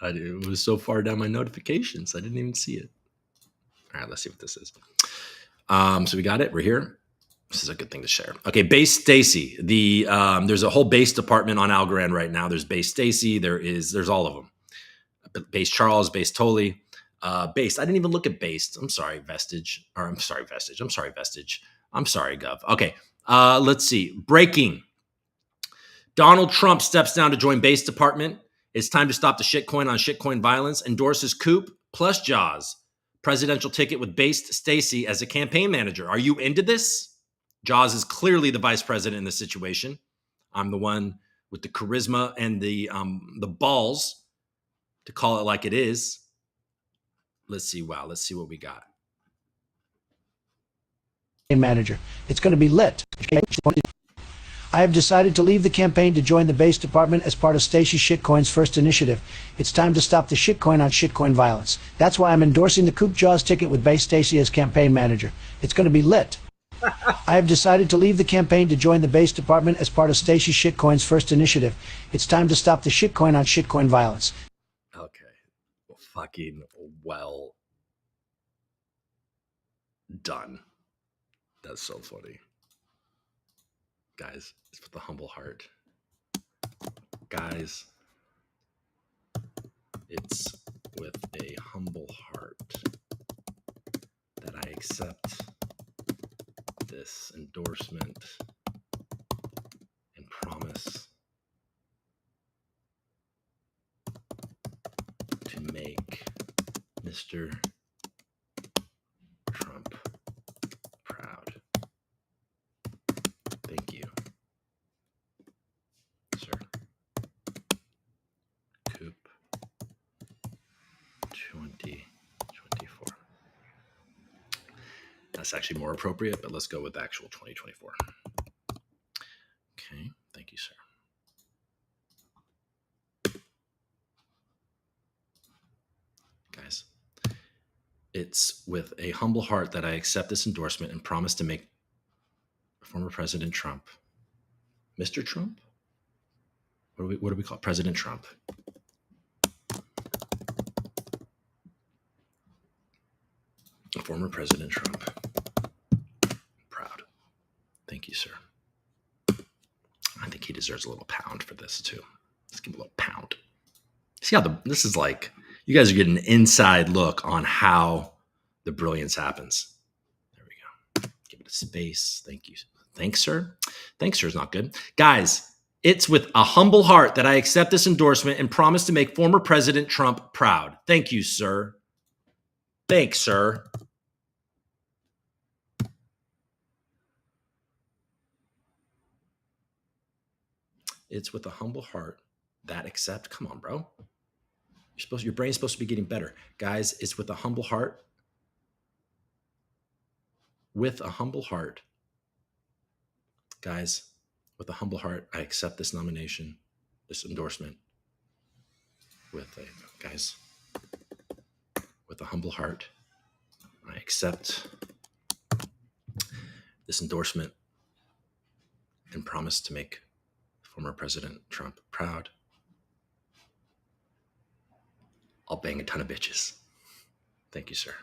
It was so far down my notifications. I didn't even see it. All right, let's see what this is. So we got it. We're here. This is a good thing to share. Okay, Base Stacy. There's a whole base department on Algorand right now. There's Base Stacy. There's all of them. Base Charles, Base Tolly, Base. I didn't even look at Base. I'm sorry, Vestige. Or I'm sorry, Vestige. I'm sorry, Vestige. I'm sorry, Gov. Okay, let's see. Breaking. Donald Trump steps down to join Base Department. It's time to stop the shitcoin on shitcoin violence. Endorses Coop plus Jaws. Presidential ticket with Base Stacy as a campaign manager. Are you into this? Jaws is clearly the vice president in this situation. I'm the one with the charisma and the balls to call it like it is. Let's see. Wow. Let's see what we got. Manager. It's going to be lit. I have decided to leave the campaign to join the Base Department as part of Stacey Shitcoin's first initiative. It's time to stop the shitcoin on shitcoin violence. That's why I'm endorsing the Coop Jaws ticket with Base Stacy as campaign manager. It's going to be lit. I have decided to leave the campaign to join the Base Department as part of Stacey Shitcoin's first initiative. It's time to stop the shitcoin on shitcoin violence. Okay. Fucking well done. That's so funny. Guys, it's with a humble heart. Guys, it's with a humble heart that I accept this endorsement and promise to make Mr. Trump proud. Thank you, sir. Coop 2024. That's actually more appropriate, but let's go with actual 2024. Okay, thank you, sir. Guys, it's with a humble heart that I accept this endorsement and promise to make former President Trump, Mr. Trump? What do we call it? President Trump. Former President Trump. Proud. Thank you, sir. I think he deserves a little pound for this too. Let's give him a little pound. See how this is like, you guys are getting an inside look on how the brilliance happens. There we go. Give it a space. Thank you. Thanks, sir. Thanks, sir is not good. Guys, it's with a humble heart that I accept this endorsement and promise to make former President Trump proud. Thank you, sir. Thanks, sir. It's with a humble heart that accept. Come on, bro. Your brain's supposed to be getting better. Guys, it's with a humble heart. With a humble heart. Guys, with a humble heart, I accept this nomination, this endorsement. Guys, with a humble heart, I accept this endorsement and promise to make former President Trump proud. I'll bang a ton of bitches. Thank you, sir.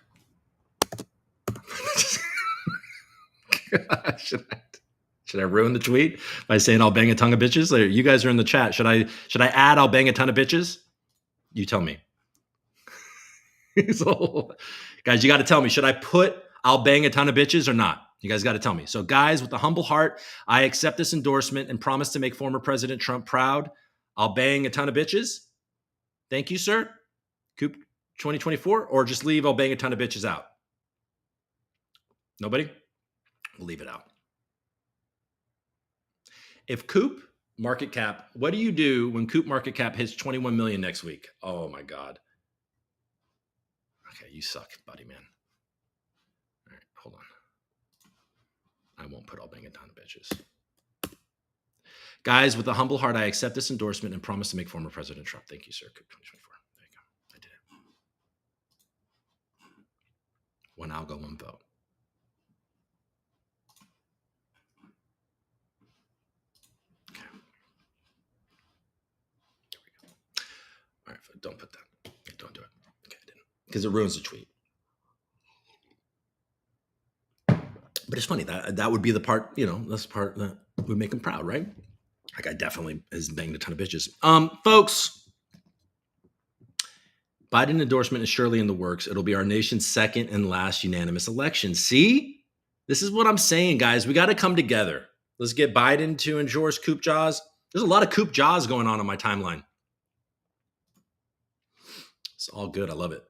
Should I ruin the tweet by saying I'll bang a ton of bitches? You guys are in the chat. Should I add I'll bang a ton of bitches? You tell me. So, guys, you got to tell me. Should I put I'll bang a ton of bitches or not? You guys got to tell me. So, guys, with a humble heart, I accept this endorsement and promise to make former President Trump proud. I'll bang a ton of bitches. Thank you, sir. Coop 2024, or just leave I'll bang a ton of bitches out. Nobody? We'll leave it out. If Coop market cap, what do you do when Coop market cap hits 21 million next week? Oh my God. Okay, you suck, buddy, man. All right, hold on. I won't put I'll bang a ton of bitches. Guys, with a humble heart, I accept this endorsement and promise to make former President Trump. Thank you, sir. Coop 2024. There you go. I did it. One algo, one vote. Okay. There we go. All right, don't put that. Don't do it. Okay, I didn't. Because it ruins the tweet. But it's funny that would be the part, that's the part that would make him proud, right? Like, I definitely has banged a ton of bitches. Folks, Biden endorsement is surely in the works. It'll be our nation's second and last unanimous election. See, this is what I'm saying, guys. We got to come together. Let's get Biden to endorse Coop Jaws. There's a lot of Coop Jaws going on my timeline. It's all good. I love it.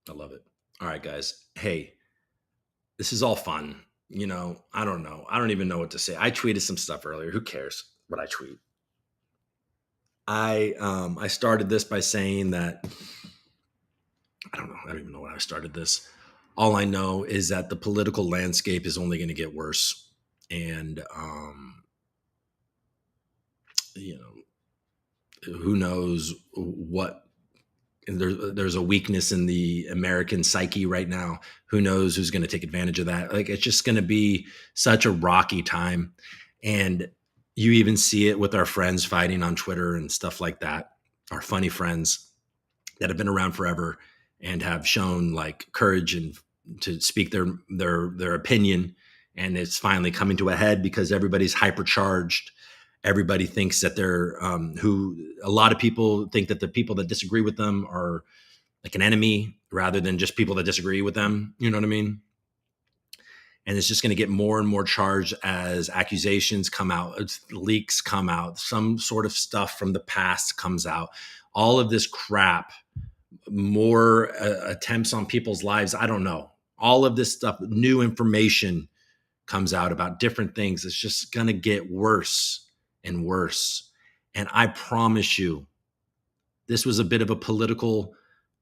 I love it. All right, guys. Hey, this is all fun. I don't know. I don't even know what to say. I tweeted some stuff earlier. Who cares what I tweet? I started this by saying that, I don't know. I don't even know why I started this. All I know is that the political landscape is only going to get worse. And, who knows what, and there's a weakness in the American psyche right now. Who knows who's going to take advantage of that? Like, it's just going to be such a rocky time. And you even see it with our friends fighting on Twitter and stuff like that. Our funny friends that have been around forever and have shown like courage and to speak their opinion. And it's finally coming to a head because everybody's hypercharged. Everybody thinks that a lot of people think that the people that disagree with them are like an enemy rather than just people that disagree with them. You know what I mean? And it's just going to get more and more charged as accusations come out, leaks come out, some sort of stuff from the past comes out. All of this crap, more attempts on people's lives. I don't know. All of this stuff, new information comes out about different things. It's just going to get worse and worse. And I promise you, this was a bit of a political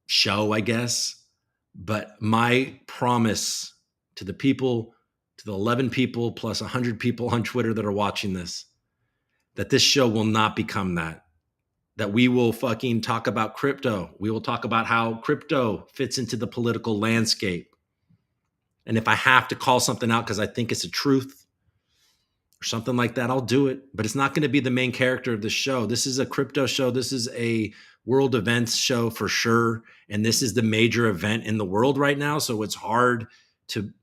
show, I guess. But my promise to the people, to the 11 people plus 100 people on Twitter that are watching this, that this show will not become that we will fucking talk about crypto. We will talk about how crypto fits into the political landscape. And if I have to call something out because I think it's a truth or something like that, I'll do it. But it's not going to be the main character of the show. This is a crypto show. This is a world events show for sure. And this is the major event in the world right now. So it's hard to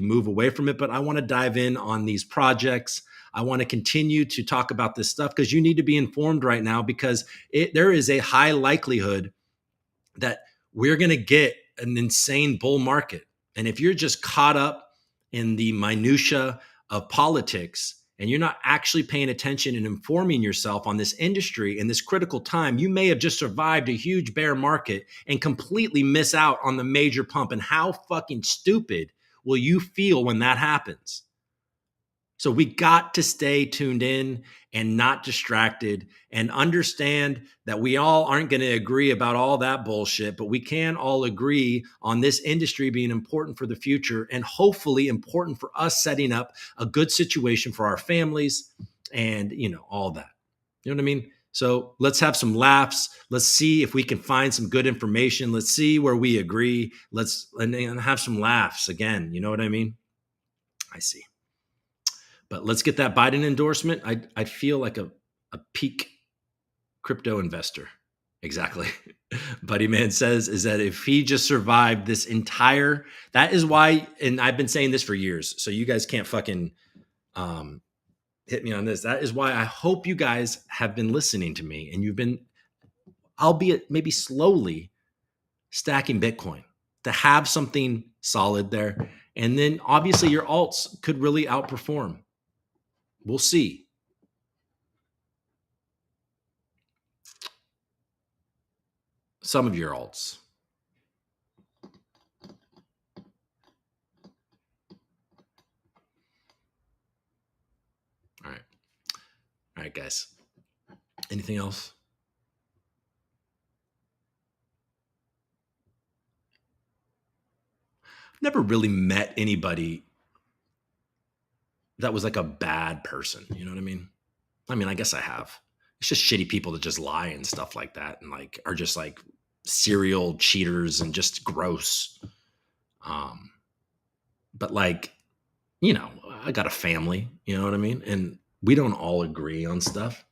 move away from it. But I want to dive in on these projects. I want to continue to talk about this stuff because you need to be informed right now because there is a high likelihood that we're going to get an insane bull market. And if you're just caught up in the minutia of politics and you're not actually paying attention and informing yourself on this industry in this critical time, you may have just survived a huge bear market and completely miss out on the major pump. And how fucking stupid will you feel when that happens? So we got to stay tuned in and not distracted and understand that we all aren't going to agree about all that bullshit, but we can all agree on this industry being important for the future and hopefully important for us setting up a good situation for our families and, all that. You know what I mean? So let's have some laughs. Let's see if we can find some good information. Let's see where we agree. And have some laughs again. You know what I mean? I see. But let's get that Biden endorsement. I feel like a peak crypto investor. Exactly. Buddy Man says is that if he just survived this entire, that is why, and I've been saying this for years, so you guys can't fucking hit me on this. That is why I hope you guys have been listening to me and you've been, albeit maybe slowly, stacking Bitcoin to have something solid there. And then obviously your alts could really outperform. We'll see. Some of your alts. All right. All right, guys. Anything else? Never really met anybody that was like a bad person. You know what I mean? I guess I have. It's just shitty people that just lie and stuff like that and like are just like serial cheaters and just gross. But like, I got a family, you know what I mean? And we don't all agree on stuff,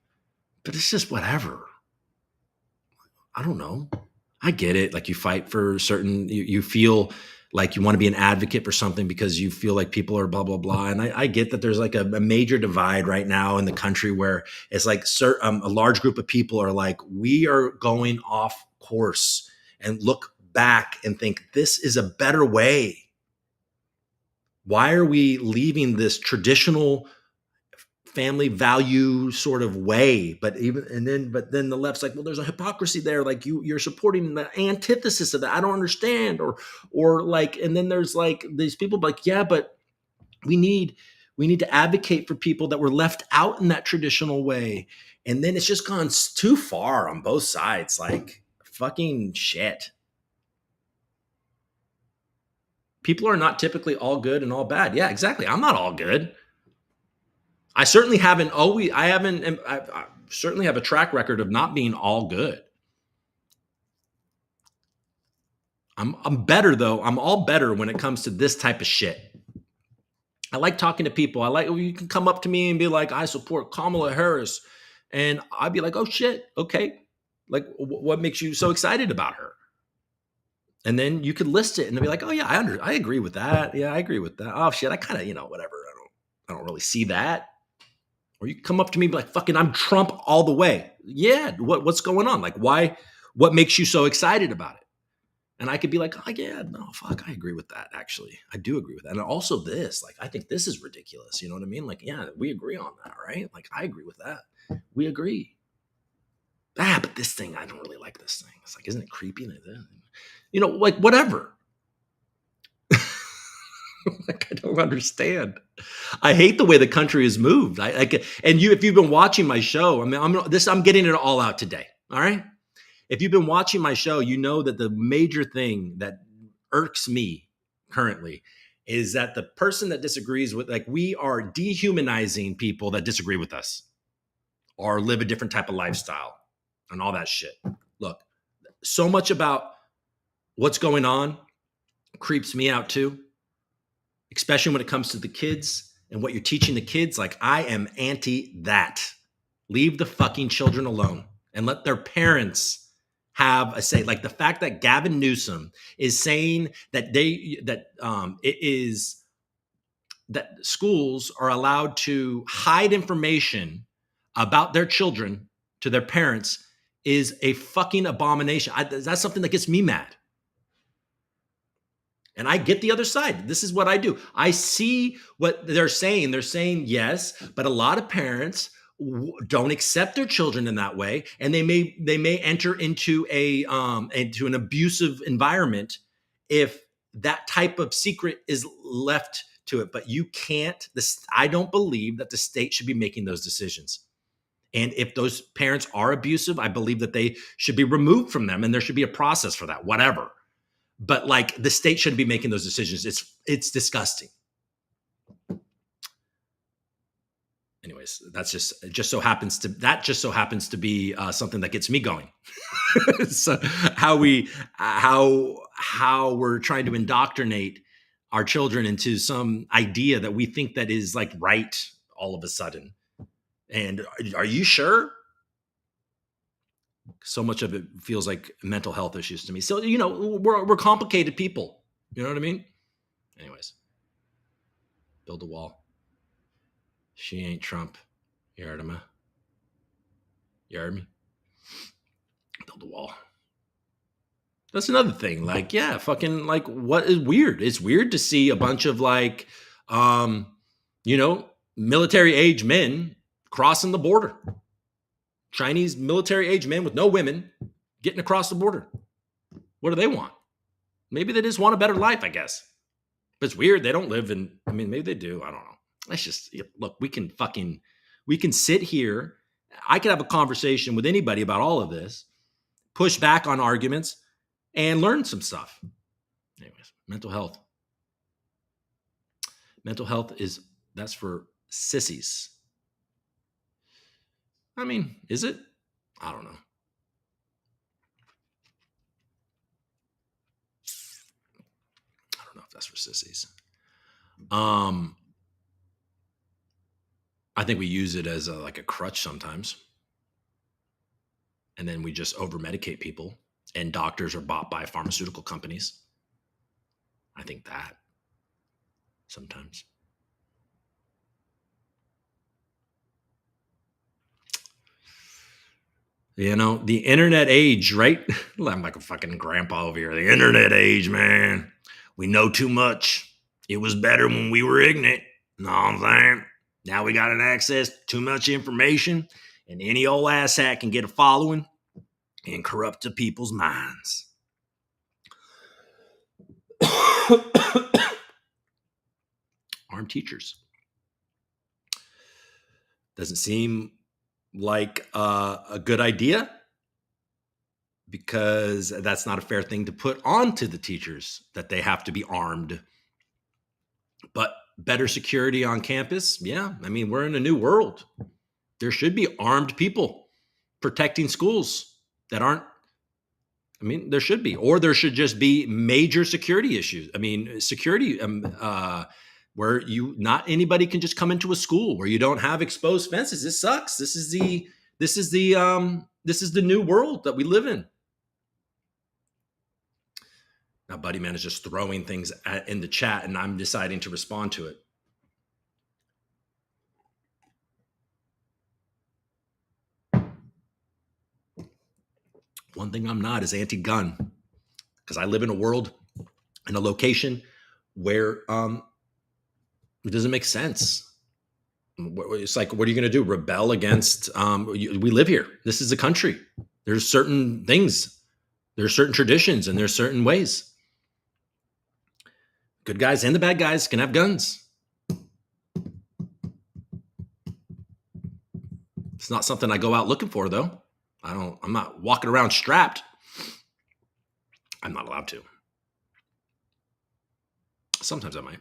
but it's just whatever. I don't know. I get it. Like you fight for certain, you feel like you want to be an advocate for something because you feel like people are blah, blah, blah. And I get that there's like a major divide right now in the country where it's like a large group of people are like, we are going off course and look back and think this is a better way. Why are we leaving this traditional family value sort of way? But then the left's like, well, there's a hypocrisy there. Like you're supporting the antithesis of that. I don't understand. Or like, and then there's like these people like, yeah, but we need to advocate for people that were left out in that traditional way. And then it's just gone too far on both sides. Like fucking shit. People are not typically all good and all bad. Yeah, exactly. I'm not all good. I certainly haven't always, I certainly have a track record of not being all good. I'm better though. I'm all better when it comes to this type of shit. I like talking to people. You can come up to me and be like, I support Kamala Harris. And I'd be like, oh shit. Okay. Like what makes you so excited about her? And then you could list it and they'll be like, oh yeah, I agree with that. Yeah, I agree with that. Oh shit. I kind of, whatever. I don't really see that. Or you come up to me and be like, fucking, I'm Trump all the way. Yeah, what's going on? Like, why? What makes you so excited about it? And I could be like, oh, yeah, no, fuck, I agree with that, actually. I do agree with that. And also this, like, I think this is ridiculous. You know what I mean? Like, yeah, we agree on that, right? Like, I agree with that. We agree. But this thing, I don't really like this thing. It's like, isn't it creepy? Like, whatever. Like, I don't understand. I hate the way the country has moved. If you've been watching my show, I mean, I'm getting it all out today. All right. If you've been watching my show, you know that the major thing that irks me currently is that the person that disagrees with, like, we are dehumanizing people that disagree with us or live a different type of lifestyle and all that shit. Look, so much about what's going on creeps me out too. Especially when it comes to the kids and what you're teaching the kids. Like, I am anti that. Leave the fucking children alone and let their parents have a say. Like the fact that Gavin Newsom is saying that that schools are allowed to hide information about their children to their parents is a fucking abomination. That's something that gets me mad. And I get the other side. This is what I do. I see what they're saying. They're saying yes, but a lot of parents don't accept their children in that way, and they may enter into an abusive environment if that type of secret is left to it. But you can't. I don't believe that the state should be making those decisions. And if those parents are abusive, I believe that they should be removed from them, and there should be a process for that. Whatever. But like the state shouldn't be making those decisions. It's disgusting. Anyways, that's just so happens to be something that gets me going. So how we're trying to indoctrinate our children into some idea that we think that is like right all of a sudden. And are you sure? So much of it feels like mental health issues to me. So, we're complicated people. You know what I mean? Anyways, build a wall. She ain't Trump. You heard him? You heard me? Build a wall. That's another thing. Like, yeah, fucking like what is weird? It's weird to see a bunch of like, military age men crossing the border. Chinese military age men with no women getting across the border. What do they want? Maybe they just want a better life, I guess. But it's weird. They don't live in, maybe they do. I don't know. Let's just, look, we can sit here. I could have a conversation with anybody about all of this, push back on arguments, and learn some stuff. Anyways, mental health. Mental health that's for sissies. Is it? I don't know. I don't know if that's for sissies. I think we use it as a crutch sometimes. And then we just over medicate people, and doctors are bought by pharmaceutical companies. I think that sometimes. You know, the internet age, right? I'm like a fucking grandpa over here. The internet age, man. We know too much. It was better when we were ignorant. Know what I'm saying? Now we got an access to too much information, and any old asshat can get a following and corrupt the people's minds. Armed teachers. Doesn't seem like a good idea, because that's not a fair thing to put onto the teachers, that they have to be armed. But better security on campus, yeah. I mean, we're in a new world. There should be armed people protecting schools that aren't. I mean, there should be, or there should just be major security issues. I mean, security where not anybody can just come into a school, where you don't have exposed fences. This sucks. This is the new world that we live in. Now, Buddy Man is just throwing things in the chat, and I'm deciding to respond to it. One thing I'm not is anti-gun, because I live in a world, in a location where it doesn't make sense. It's like, what are you going to do? Rebel against? We live here. This is a country. There's certain things. There's certain traditions, and there's certain ways. Good guys and the bad guys can have guns. It's not something I go out looking for, though. I'm not walking around strapped. I'm not allowed to. Sometimes I might.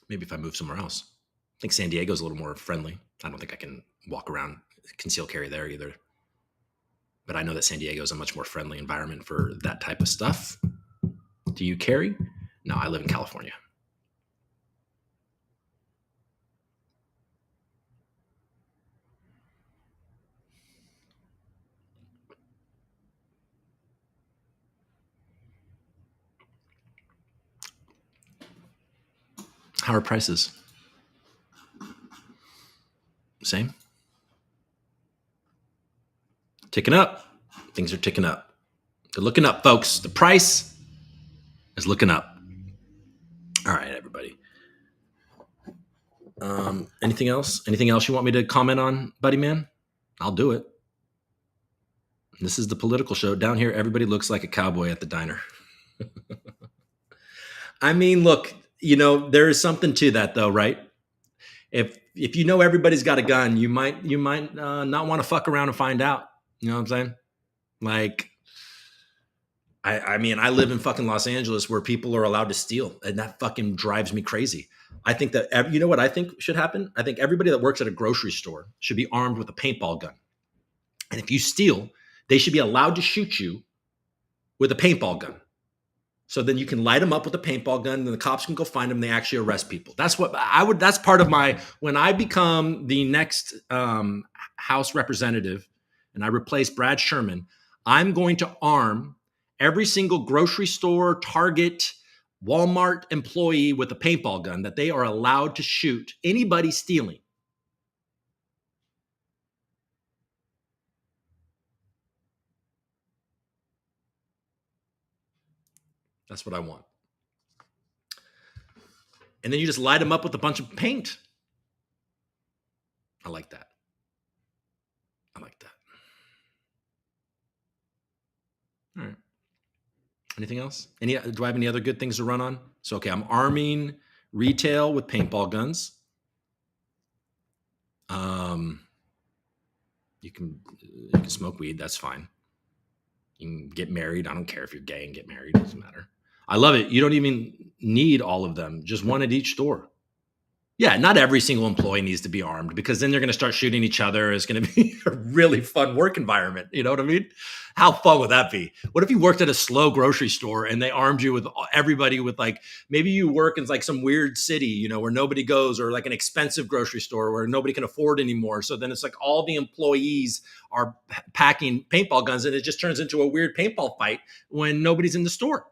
Maybe if I move somewhere else. I think San Diego's a little more friendly. I don't think I can walk around concealed carry there either. But I know that San Diego is a much more friendly environment for that type of stuff. Do you carry? No, I live in California. How are prices? Same? Ticking up. Things are ticking up. They're looking up, folks. The price is looking up. All right, everybody. Anything else? Anything else you want me to comment on, Buddy Man? I'll do it. This is the political show. Down here, everybody looks like a cowboy at the diner. I mean, look, there is something to that, though, right? If you know everybody's got a gun, you might not want to fuck around and find out. You know what I'm saying? Like, I mean, I live in fucking Los Angeles, where people are allowed to steal, and that fucking drives me crazy. I think that, you know what I think should happen? I think everybody that works at a grocery store should be armed with a paintball gun. And if you steal, they should be allowed to shoot you with a paintball gun. So then you can light them up with a paintball gun, and the cops can go find them. And they actually arrest people. That's what that's part of when I become the next House representative and I replace Brad Sherman, I'm going to arm every single grocery store, Target, Walmart employee with a paintball gun, that they are allowed to shoot anybody stealing. That's what I want. And then you just light them up with a bunch of paint. I like that. I like that. All right. Anything else? Do I have any other good things to run on? So, okay, I'm arming retail with paintball guns. You can smoke weed. That's fine. You can get married. I don't care if you're gay and get married. It doesn't matter. I love it. You don't even need all of them. Just one at each store. Yeah, not every single employee needs to be armed because then they're going to start shooting each other. It's going to be a really fun work environment. You know what I mean? How fun would that be? What if you worked at a slow grocery store and they armed you with everybody with like, maybe you work in like some weird city, you know, where nobody goes, or like an expensive grocery store where nobody can afford anymore. So then it's like all the employees are packing paintball guns and it just turns into a weird paintball fight when nobody's in the store.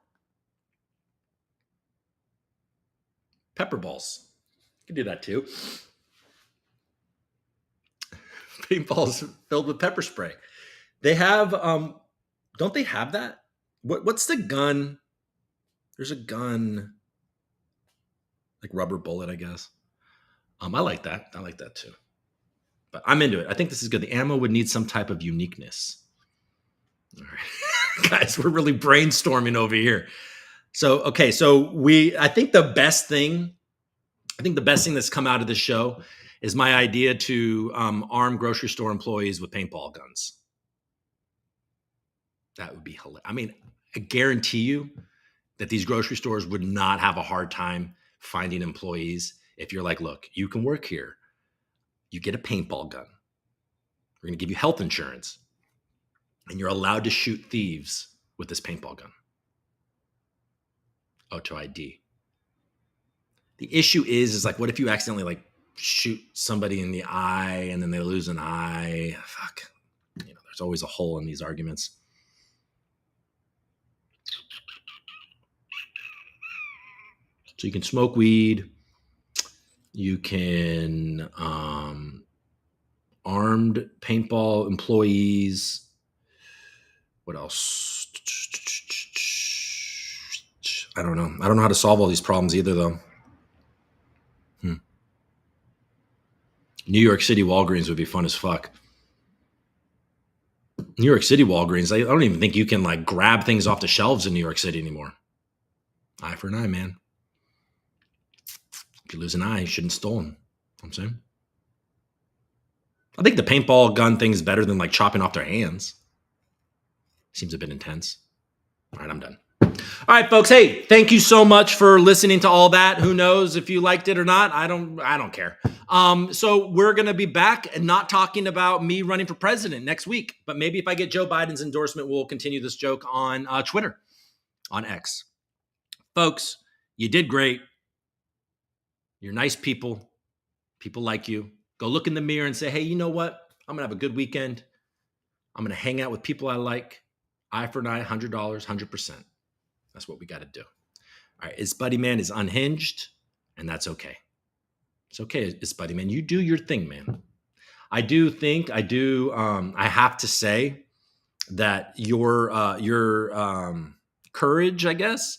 Pepper balls. You can do that too. Paintballs filled with pepper spray. They have, don't they have that? What's the gun? There's a gun, like rubber bullet, I guess. I like that. I like that too. But I'm into it. I think this is good. The ammo would need some type of uniqueness. All right. Guys, we're really brainstorming over here. So, okay. So I think the best thing that's come out of this show is my idea to arm grocery store employees with paintball guns. That would be hilarious. I mean, I guarantee you that these grocery stores would not have a hard time finding employees if you're like, look, you can work here. You get a paintball gun. We're going to give you health insurance. And you're allowed to shoot thieves with this paintball gun. Auto ID. The issue is like, what if you accidentally like shoot somebody in the eye and then they lose an eye? Fuck. You know, there's always a hole in these arguments. So you can smoke weed. You can armed paintball employees. What else? I don't know. I don't know how to solve all these problems either, though. New York City Walgreens would be fun as fuck. New York City Walgreens, I don't even think you can like grab things off the shelves in New York City anymore. Eye for an eye, man. If you lose an eye, you shouldn't steal them. You know what I'm saying? I think the paintball gun thing is better than like chopping off their hands. Seems a bit intense. All right, I'm done. All right, folks. Hey, thank you so much for listening to all that. Who knows if you liked it or not? I don't care. So we're going to be back and not talking about me running for president next week, but maybe if I get Joe Biden's endorsement, we'll continue this joke on Twitter, on X. Folks, you did great. You're nice people. People like you. Go look in the mirror and say, hey, you know what? I'm going to have a good weekend. I'm going to hang out with people I like. Eye for an eye, $100, 100%. That's what we got to do. All right. It's Buddy Man is unhinged, and that's okay. It's okay. It's Buddy Man. You do your thing, man. I have to say that your courage, I guess,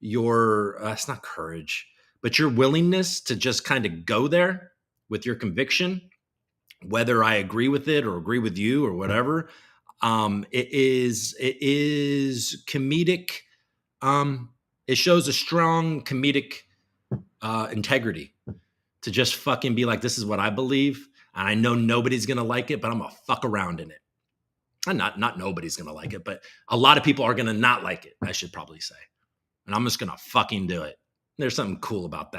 it's not courage, but your willingness to just kind of go there with your conviction, whether I agree with it or agree with you or whatever, it is comedic. It shows a strong comedic integrity to just fucking be like, this is what I believe, and I know nobody's gonna like it, but I'm gonna fuck around in it. And not nobody's gonna like it, but a lot of people are gonna not like it, I should probably say. And I'm just gonna fucking do it. There's something cool about that.